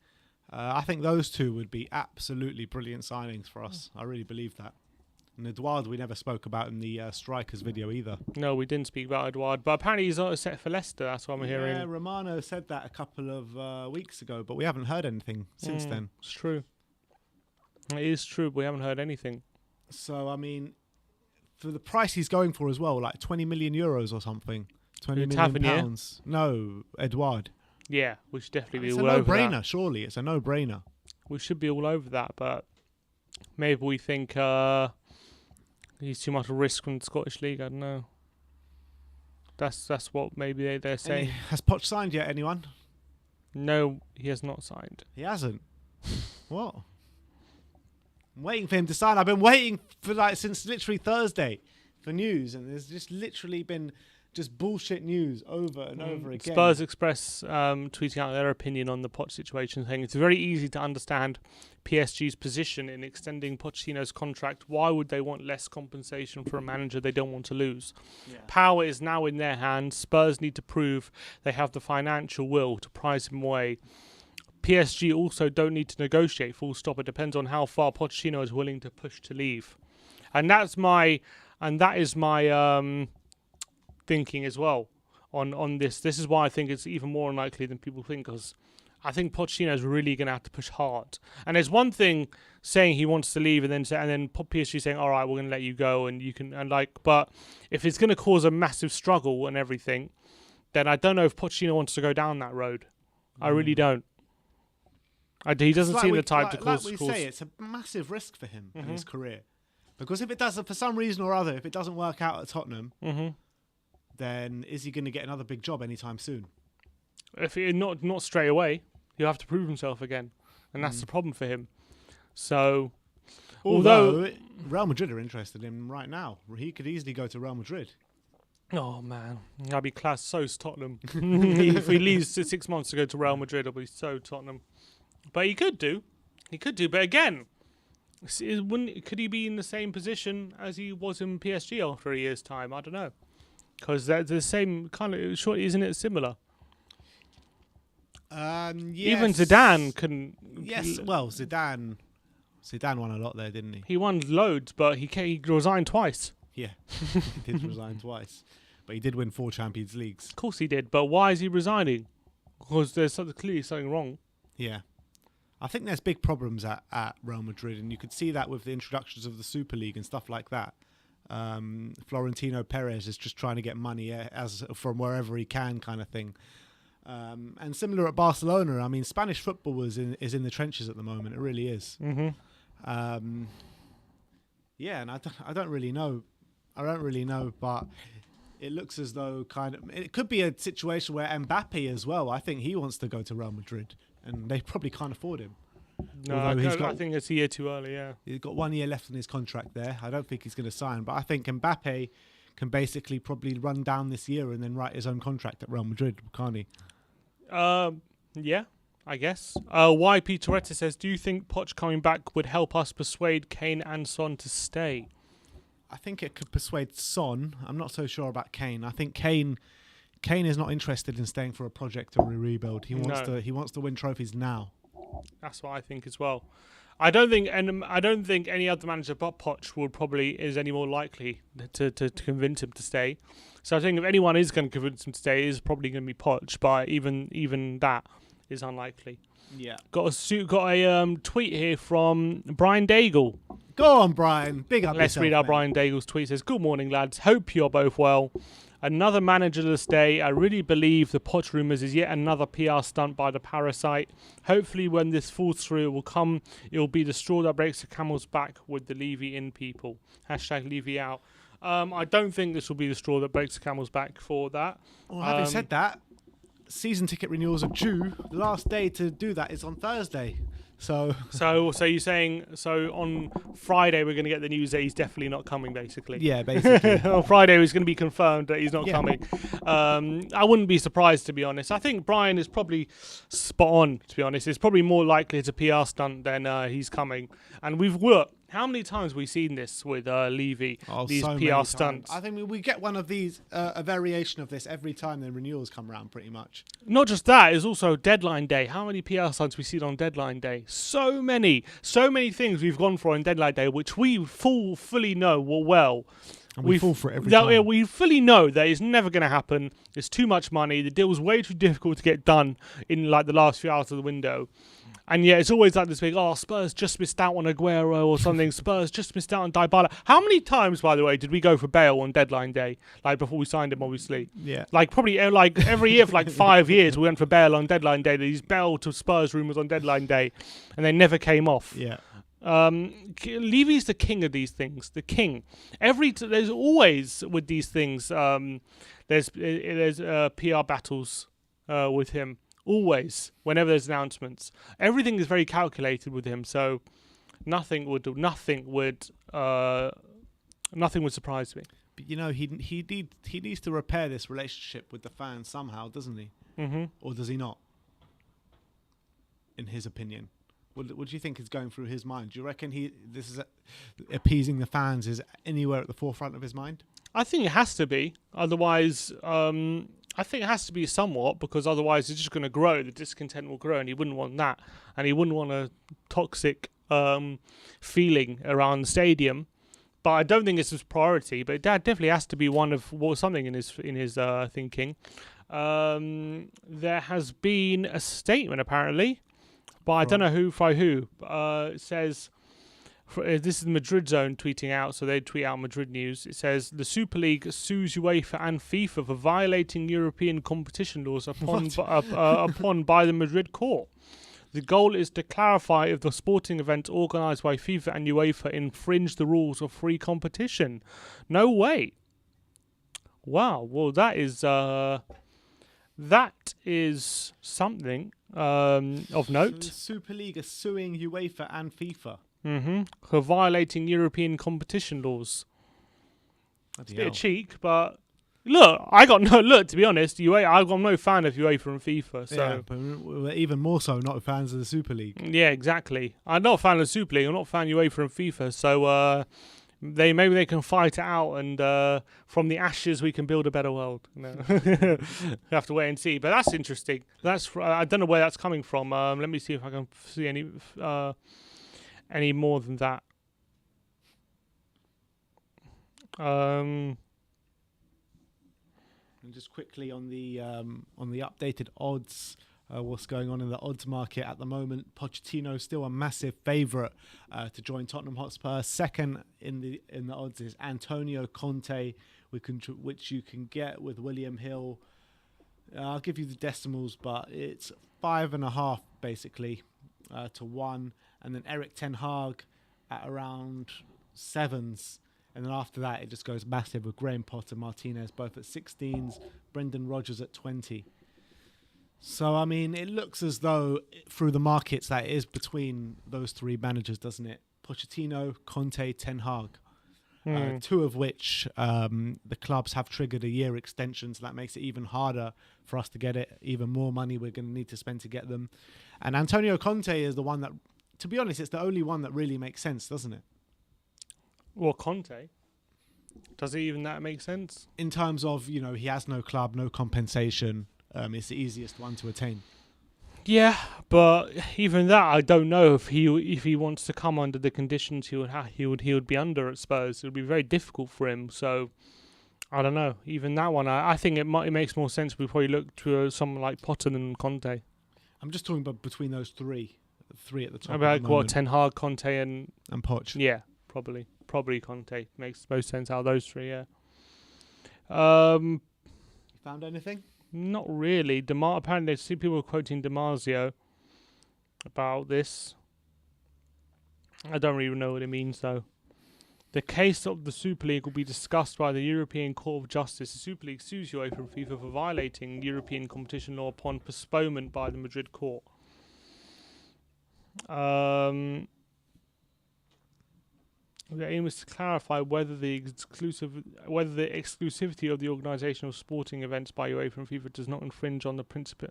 I think those two would be absolutely brilliant signings for us. I really believe that. And Edouard we never spoke about in the strikers video either. No, we didn't speak about Edouard, but apparently he's not set for Leicester. That's what I'm hearing. Yeah, Romano said that a couple of weeks ago, but we haven't heard anything since then. It's true. It is true, but we haven't heard anything. So, I mean, for the price he's going for as well, like 20 million euros or something. 20 million pounds. No, Edouard. Yeah, we should definitely be all over that. It's a no-brainer, surely. It's a no-brainer. We should be all over that, but maybe we think he's too much a risk from the Scottish League. I don't know. That's what maybe they're saying. Has Poch signed yet, anyone? No, he has not signed. He hasn't? What? I'm waiting for him to sign. I've been waiting for since literally Thursday for news, and there's just literally been just bullshit news over and over again. Spurs Express tweeting out their opinion on the Poch situation, saying it's very easy to understand PSG's position in extending Pochettino's contract. Why would they want less compensation for a manager they don't want to lose? Yeah. Power is now in their hands. Spurs need to prove they have the financial will to prize him away. PSG also don't need to negotiate, full stop. It depends on how far Pochettino is willing to push to leave. And that is my thinking as well on this. This is why I think it's even more unlikely than people think, because I think Pochettino is really going to have to push hard. And there's one thing saying he wants to leave, and then PSG saying, "All right, we're going to let you go," and you can But if it's going to cause a massive struggle and everything, then I don't know if Pochettino wants to go down that road. I really don't. He doesn't seem the type to cause. Like we say, it's a massive risk for him in his career, because if it doesn't, for some reason or other, if it doesn't work out at Tottenham, then is he going to get another big job anytime soon? If not straight away, he'll have to prove himself again, and that's the problem for him. So, although Real Madrid are interested in him right now, he could easily go to Real Madrid. Oh man, that'd be class. So's Tottenham. If he leaves 6 months to go to Real Madrid, it'll be so Tottenham. But he could do. But again, could he be in the same position as he was in PSG after a year's time? I don't know. Because they're the same kind of... Surely, isn't it similar? Yes. Even Zidane couldn't... Yes, well, Zidane won a lot there, didn't he? He won loads, but he resigned twice. Yeah, he did resign twice. But he did win 4 Champions Leagues. Of course he did, but why is he resigning? Because there's clearly something wrong. Yeah. I think there's big problems at Real Madrid, and you could see that with the introductions of the Super League and stuff like that. Florentino Perez is just trying to get money as from wherever he can, kind of thing. And similar at Barcelona. I mean, Spanish football is in the trenches at the moment. It really is. Yeah, and I don't really know. But it looks as though it could be a situation where Mbappe as well. I think he wants to go to Real Madrid, and they probably can't afford him. No, I think it's a year too early, yeah. He's got 1 year left on his contract there. I don't think he's going to sign, but I think Mbappe can basically probably run down this year and then write his own contract at Real Madrid, can't he? Yeah, I guess. YP Toretta says, do you think Poch coming back would help us persuade Kane and Son to stay? I think it could persuade Son. I'm not so sure about Kane. I think Kane is not interested in staying for a project or a rebuild. He wants to win trophies now. That's what I think as well. I don't think any other manager but Poch is any more likely to convince him to stay. So I think if anyone is going to convince him to stay, it is probably going to be Poch. But even that is unlikely. Yeah. Got a tweet here from Brian Daigle. Go on, Brian. Big up. Let's read out Brian Daigle's tweet. It says, "Good morning, lads. Hope you're both well. Another managerless day. I really believe the Poch rumours is yet another PR stunt by the parasite. Hopefully when this falls through, it will be the straw that breaks the camel's back with the Levy in people. Hashtag Levy out. I don't think this will be the straw that breaks the camel's back for that. Well, having said that, season ticket renewals are due. The last day to do that is on Thursday. So you're saying on Friday we're going to get the news that he's definitely not coming, basically. Yeah, basically. On Friday it's going to be confirmed that he's not coming. I wouldn't be surprised, to be honest. I think Brian is probably spot on, to be honest. It's probably more likely it's a PR stunt than he's coming. And how many times have we seen this with Levy, these so PR stunts? I think we get one of these, a variation of this every time the renewals come around, pretty much. Not just that, it's also deadline day. How many PR stunts we see on deadline day? So many things we've gone for on deadline day, which we fully know well. And we fall for it every time. We fully know that it's never going to happen. It's too much money. The deal's way too difficult to get done in like the last few hours of the window. And yeah, it's always like this big, Spurs just missed out on Aguero or something. Spurs just missed out on Dybala. How many times, by the way, did we go for Bale on deadline day? Like before we signed him, obviously. Yeah. Like probably like every year for like 5 years, we went for Bale on deadline day. These Bale to Spurs rumours on deadline day, and they never came off. Yeah. Levy's the king of these things. The king. There's always with these things. There's PR battles with him. Always, whenever there's announcements, everything is very calculated with him. So nothing would surprise me. But he needs to repair this relationship with the fans somehow, doesn't he? Mm-hmm. Or does he not? In his opinion, what do you think is going through his mind? Do you reckon appeasing the fans is anywhere at the forefront of his mind? I think it has to be. Otherwise, I think it has to be somewhat, because otherwise it's just going to grow. The discontent will grow, and he wouldn't want that. And he wouldn't want a toxic feeling around the stadium. But I don't think it's his priority. But that definitely has to be something in his thinking. There has been a statement apparently, but I don't know who. It says. This is Madrid Zone tweeting out, so they tweet out Madrid news. It says the Super League sues UEFA and FIFA for violating European competition laws upon by the Madrid court. The goal is to clarify if the sporting events organised by FIFA and UEFA infringe the rules of free competition. No way. Wow. Well, that is something of note. So the Super League is suing UEFA and FIFA. For violating European competition laws. It's a bit of cheek, but look, to be honest, I'm no fan of UEFA and FIFA. So. Yeah, but we're even more so not fans of the Super League. Yeah, exactly. I'm not a fan of the Super League. I'm not a fan of UEFA and FIFA. So maybe they can fight it out, and from the ashes we can build a better world. No. We have to wait and see. But that's interesting. I don't know where that's coming from. Let me see if I can see any more than that. And just quickly on the updated odds, what's going on in the odds market at the moment? Pochettino still a massive favourite to join Tottenham Hotspur. Second in the odds is Antonio Conte, which you can get with William Hill. I'll give you the decimals, but it's 5.5 basically to 1. And then Eric Ten Hag at around 7s. And then after that, it just goes massive with Graham Potter, Martinez, both at 16s, Brendan Rodgers at 20. So, I mean, it looks as though through the markets that it is between those three managers, doesn't it? Pochettino, Conte, Ten Hag. Two of which the clubs have triggered a year extension, so that makes it even harder for us to get it. Even more money we're going to need to spend to get them. And Antonio Conte is the one that, to be honest, it's the only one that really makes sense, doesn't it? Well, Conte. Does it even that make sense? In terms of, he has no club, no compensation. It's the easiest one to attain. Yeah, but even that, I don't know if he wants to come under the conditions he would be under at Spurs. It would be very difficult for him. So I don't know. Even that one, I think it makes more sense. We probably look to someone like Potter than Conte. I'm just talking about between those three at the top. About what, Ten Hag, Conte, and Poch. Yeah, probably Conte makes most sense out of those three. Yeah. Found anything? Not really. Apparently, there's two people quoting DiMarzio about this. I don't really know what it means, though. The case of the Super League will be discussed by the European Court of Justice. The Super League sues UEFA and FIFA for violating European competition law upon postponement by the Madrid court. The aim is to clarify whether the exclusivity of the organisation of sporting events by UEFA and FIFA does not infringe on the principle.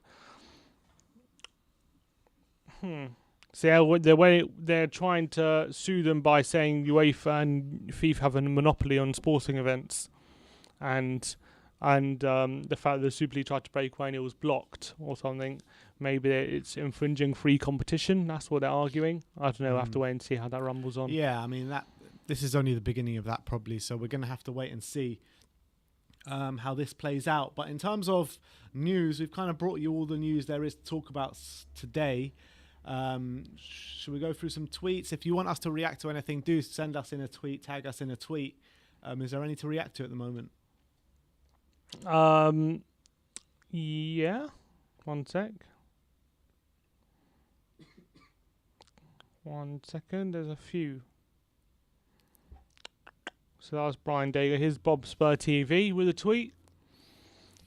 So they're trying to sue them by saying UEFA and FIFA have a monopoly on sporting events, and the fact that the Super League tried to break when it was blocked or something. Maybe it's infringing free competition. That's what they're arguing. I don't know. I have to wait and see how that rumbles on. Yeah, I mean this is only the beginning of that probably. So we're going to have to wait and see how this plays out. But in terms of news, we've kind of brought you all the news there is to talk about today. Should we go through some tweets? If you want us to react to anything, do send us in a tweet, tag us in a tweet. Is there any to react to at the moment? Yeah. One second. There's a few. So that was Brian Dager. Here's Bob Spur TV with a tweet.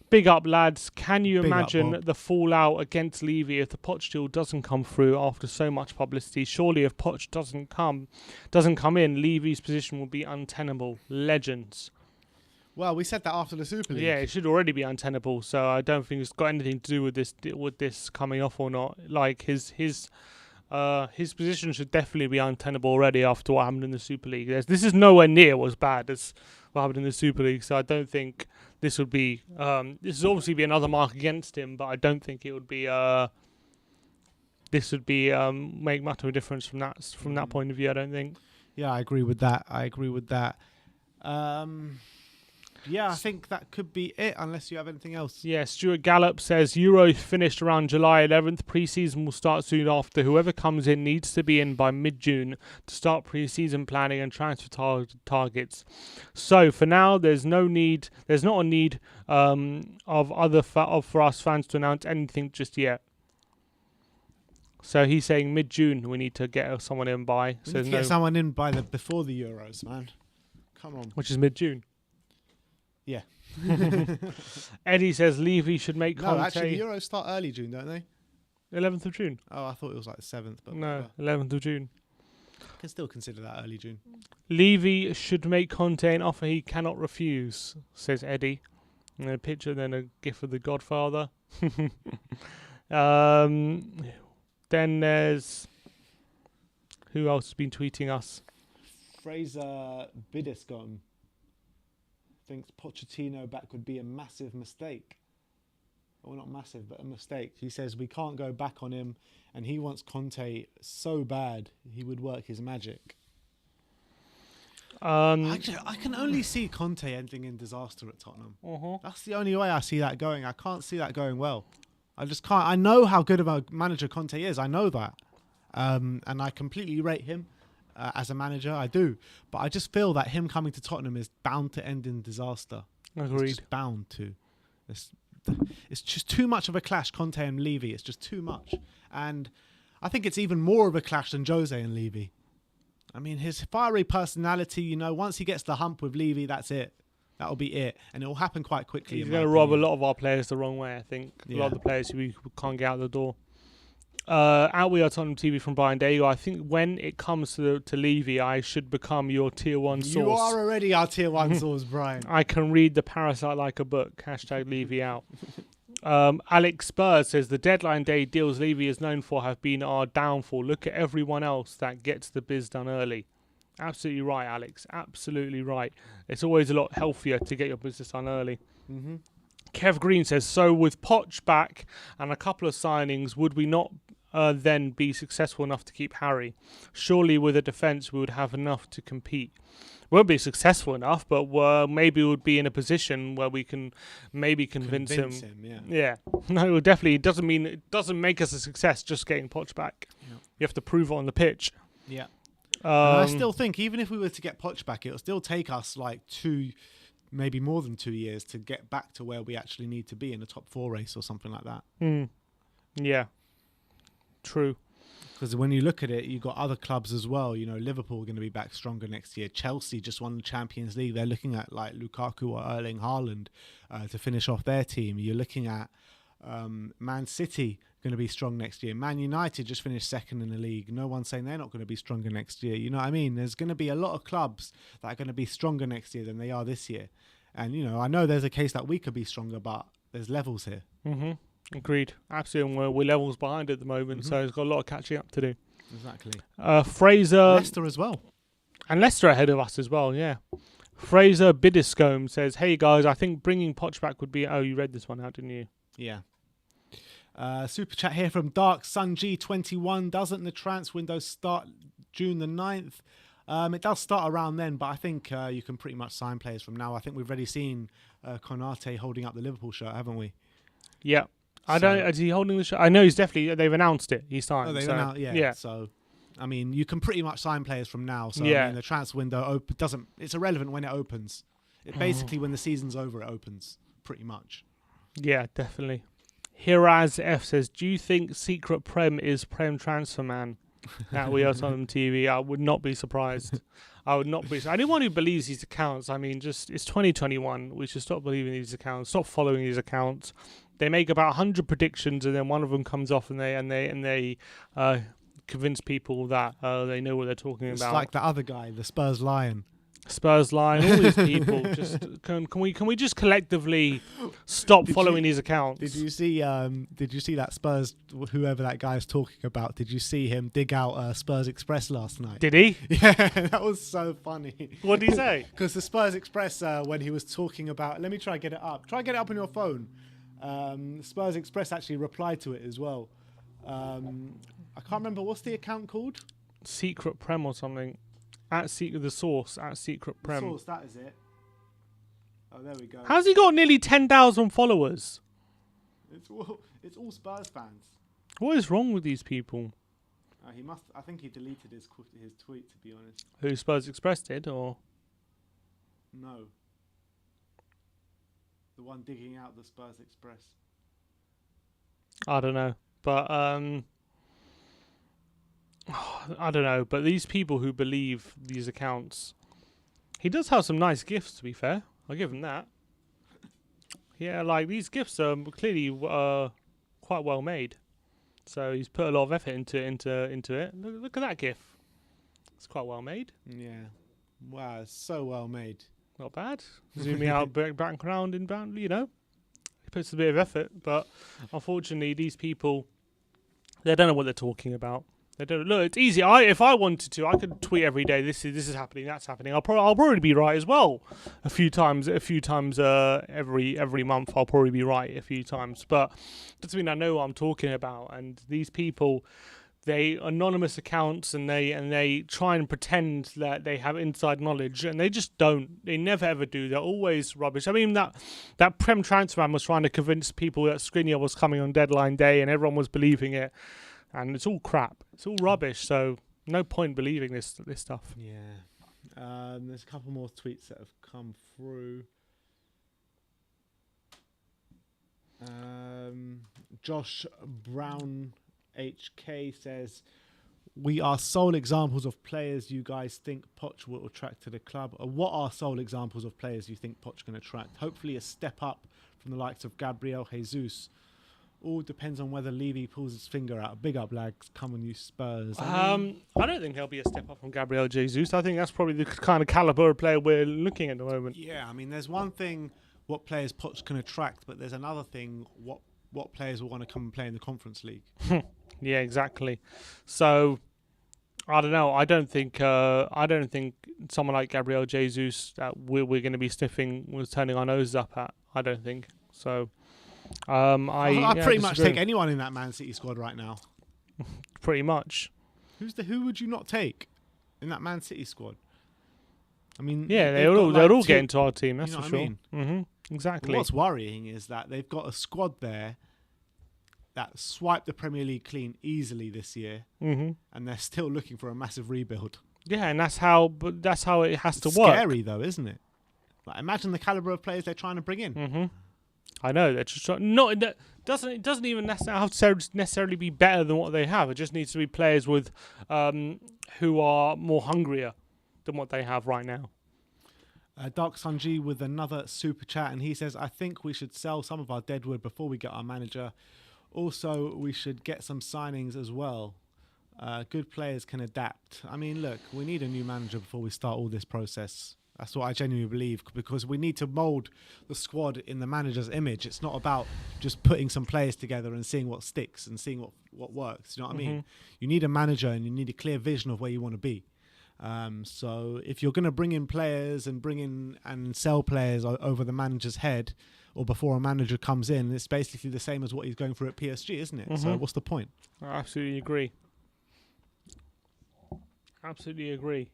Big up, lads. Can you imagine the fallout against Levy if the Poch deal doesn't come through after so much publicity? Surely if Poch doesn't come in, Levy's position will be untenable. Legends. Well, we said that after the Super League. Yeah, it should already be untenable. So I don't think it's got anything to do with this coming off or not. Like his position should definitely be untenable already after what happened in the Super League. This is nowhere near as bad as what happened in the Super League. So I don't think this would be. This would obviously be another mark against him, but I don't think it would be. This would be make much of a difference from that point of view. I don't think. Yeah, I agree with that. Yeah, I think that could be it, unless you have anything else. Yeah, Stuart Gallup says Euro finished around July 11th. Pre-season will start soon after. Whoever comes in needs to be in by mid-June to start pre-season planning and transfer targets. So for now, there's not a need for us fans to announce anything just yet. So he's saying mid-June we need to get someone in by. We need to get someone in by before the Euros, man. Come on. Which is mid-June. Yeah. Eddie says Levy should make Conte. No, actually, the Euros start early June, don't they? 11th of June. Oh, I thought it was like the 7th. But no, 11th of June. I can still consider that early June. Levy should make Conte an offer he cannot refuse, says Eddie. And a picture, then a gif of the Godfather. Then there's... Who else has been tweeting us? Fraser Biddiscombe thinks Pochettino back would be a massive mistake. Well, not massive, but a mistake. He says we can't go back on him, and he wants Conte so bad he would work his magic. Actually, I can only see Conte ending in disaster at Tottenham. That's the only way I see that going. I can't see that going well. I just can't. I know how good of a manager Conte is. I know that. And I completely rate him. As a manager, I do, but I just feel that him coming to Tottenham is bound to end in disaster. Agreed. It's just bound to. It's just too much of a clash, Conte and Levy. It's just too much, and I think it's even more of a clash than Jose and Levy. I mean, his fiery personality. Once he gets the hump with Levy, that's it. That'll be it, and it will happen quite quickly. He's going to rob a lot of our players the wrong way. I think a lot of the players who we can't get out the door. At WeAreTottenhamTV from Brian Dago, I think when it comes to Levy, I should become your tier 1 source. You are already our tier 1 source, Brian. I can read The Parasite like a book. #Levy out. Alex Spurs says the deadline day deals Levy is known for have been our downfall. Look at everyone else that gets the biz done early. Absolutely right, Alex. Absolutely right. It's always a lot healthier to get your business done early. Mm-hmm. Kev Green says, so with Poch back and a couple of signings, would we not then be successful enough to keep Harry? Surely with a defence we would have enough to compete. We won't be successful enough, but maybe we would be in a position where we can maybe convince him. Yeah. No, definitely. It doesn't make us a success just getting Poch back. Yeah. You have to prove it on the pitch. Yeah. And I still think even if we were to get Poch back, it'll still take us like 2 maybe more than 2 years to get back to where we actually need to be in a top 4 race or something like that. Yeah, true. Because when you look at it, you've got other clubs as well. You know, Liverpool are going to be back stronger next year. Chelsea just won the Champions League. They're looking at like Lukaku or Erling Haaland to finish off their team. You're looking at Man City going to be strong next year. Man United just finished second in the league. No one's saying they're not going to be stronger next year. You know what I mean? There's going to be a lot of clubs that are going to be stronger next year than they are this year. And, you know, I know there's a case that we could be stronger, but there's levels here. Agreed. Absolutely. We're levels behind at the moment, so it's got a lot of catching up to do. Exactly. Fraser... Leicester as well. And Leicester ahead of us as well, yeah. Fraser Biddiscombe says, hey guys, I think bringing Poch back would be... Oh, you read this one out, didn't you? Yeah. Super chat here from Dark Sun G21. Doesn't the transfer window start June the 9th? It does start around then, but I think you can pretty much sign players from now. I think we've already seen Konate holding up the Liverpool shirt, haven't we? Yeah. I don't. Is he holding the shirt? I know he's definitely. They've announced it. He's signed. Oh, they've announced, yeah. So, I mean, you can pretty much sign players from now. So, I mean, the transfer window doesn't. It's irrelevant when it opens. It basically, when the season's over, it opens. Pretty much. Yeah, definitely. Hiraz F says, do you think Secret Prem is Prem Transfer Man at WeAreTottenham TV? I would not be surprised. I would not be. Anyone who believes these accounts, I mean, just it's 2021. We should stop believing these accounts. Stop following these accounts. They make about 100 predictions, and then one of them comes off, and they convince people that they know what they're talking about. It's like the other guy, the Spurs Lion. Spurs Lion, all these people. Just can we just collectively stop following these accounts? Did you see that Spurs, whoever that guy is talking about? Did you see him dig out Spurs Express last night? Did he? Yeah, that was so funny. What did he say? Because the Spurs Express, when he was talking about, let me try and get it up. Try and get it up on your phone. Spurs Express actually replied to it as well. I can't remember, what's the account called? Secret Prem or something. The source at Secret Prem. The source, that is it. Oh, there we go. How's he got nearly 10,000 followers? It's all Spurs fans. What is wrong with these people? He must. I think he deleted his tweet, to be honest. Who, Spurs Express did, or? No. The one digging out the Spurs Express. I don't know, but I don't know, but these people who believe these accounts, he does have some nice gifts, to be fair. I'll give him that. Yeah, like these gifts are clearly quite well made. So he's put a lot of effort into it. Look at that gif. It's quite well made. Yeah. Wow, it's so well made. Not bad. Zooming out background inbound, you know. He puts a bit of effort, but unfortunately these people, they don't know what they're talking about. They don't look. It's easy. If I wanted to, I could tweet every day. This is happening. That's happening. I'll probably be right as well. A few times every month. I'll probably be right a few times. But doesn't mean I know what I'm talking about. And these people, they anonymous accounts, and they try and pretend that they have inside knowledge, and they just don't. They never ever do. They're always rubbish. I mean that Prem transfer man was trying to convince people that Skriniar was coming on deadline day, and everyone was believing it. And it's all crap. It's all rubbish. So no point believing this stuff. Yeah. There's a couple more tweets that have come through. Josh Brown HK says, we are sole examples of players you guys think Poch will attract to the club. What are sole examples of players you think Poch can attract? Hopefully a step up from the likes of Gabriel Jesus. All depends on whether Levy pulls his finger out. Big up, lads. Come on, you Spurs. I don't think there'll be a step up from Gabriel Jesus. I think that's probably the kind of caliber of player we're looking at the moment. Yeah, I mean, there's one thing what players Poch can attract, but there's another thing what players will want to come and play in the Conference League. Yeah, exactly. So I don't know. I don't think someone like Gabriel Jesus that we're going to be turning our noses up at. I don't think so. I pretty much take anyone in that Man City squad right now. Pretty much. Who would you not take in that Man City squad? I mean, yeah, they'll all get into our team. That's for sure. I mean? Exactly. But what's worrying is that they've got a squad there that swiped the Premier League clean easily this year, and they're still looking for a massive rebuild. Yeah, and that's how it has to work. Scary though, isn't it? Like, imagine the caliber of players they're trying to bring in. Mm-hmm. I know they're just not. It doesn't even have to necessarily be better than what they have. It just needs to be players with who are more hungrier than what they have right now. Dark Sunji with another super chat, and he says, I think we should sell some of our deadwood before we get our manager. Also, we should get some signings as well. Good players can adapt. I mean, look, we need a new manager before we start all this process. That's what I genuinely believe, because we need to mould the squad in the manager's image. It's not about just putting some players together and seeing what sticks and seeing what works. You know what I mean? You need a manager and you need a clear vision of where you want to be. So if you're going to bring in players and bring in and sell players over the manager's head or before a manager comes in, it's basically the same as what he's going through at PSG, isn't it? So what's the point? I absolutely agree. Absolutely agree.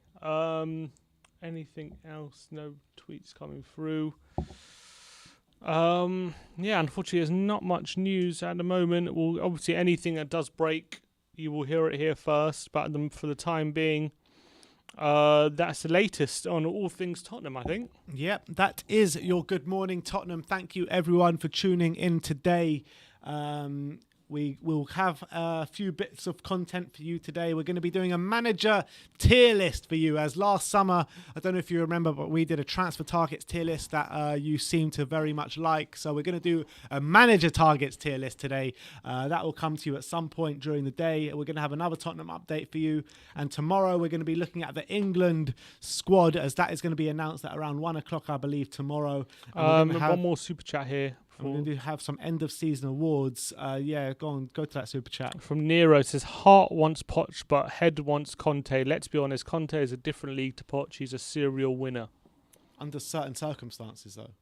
Anything else? No tweets coming through. Yeah, unfortunately, there's not much news at the moment. Well, obviously, anything that does break, you will hear it here first. But for the time being, that's the latest on all things Tottenham, I think. Yep, that is your Good Morning Tottenham. Thank you, everyone, for tuning in today. We will have a few bits of content for you today. We're going to be doing a manager tier list for you. As last summer, I don't know if you remember, but we did a transfer targets tier list that you seem to very much like. So we're going to do a manager targets tier list today. That will come to you at some point during the day. We're going to have another Tottenham update for you. And tomorrow we're going to be looking at the England squad, as that is going to be announced at around 1 o'clock, I believe, tomorrow. And one more super chat here. We're going to have some end of season awards. Go to that super chat. From Nero, it says heart wants Poch, but head wants Conte. Let's be honest, Conte is a different league to Poch. He's a serial winner. Under certain circumstances, though.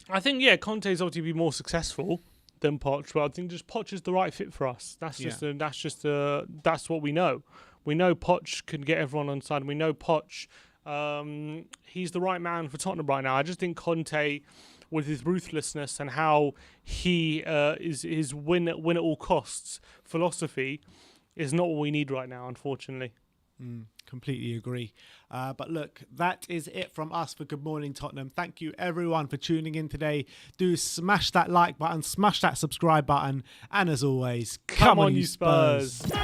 I think Conte is obviously more successful than Poch, but I think just Poch is the right fit for us. That's what we know. We know Poch can get everyone on side. We know Poch. He's the right man for Tottenham right now. I just think Conte, with his ruthlessness and how he is his win at all costs philosophy, is not what we need right now, unfortunately. Completely agree. But look, that is it from us for Good Morning Tottenham. Thank you, everyone, for tuning in today. Do smash that like button, smash that subscribe button, and as always, come on, you Spurs. Spurs.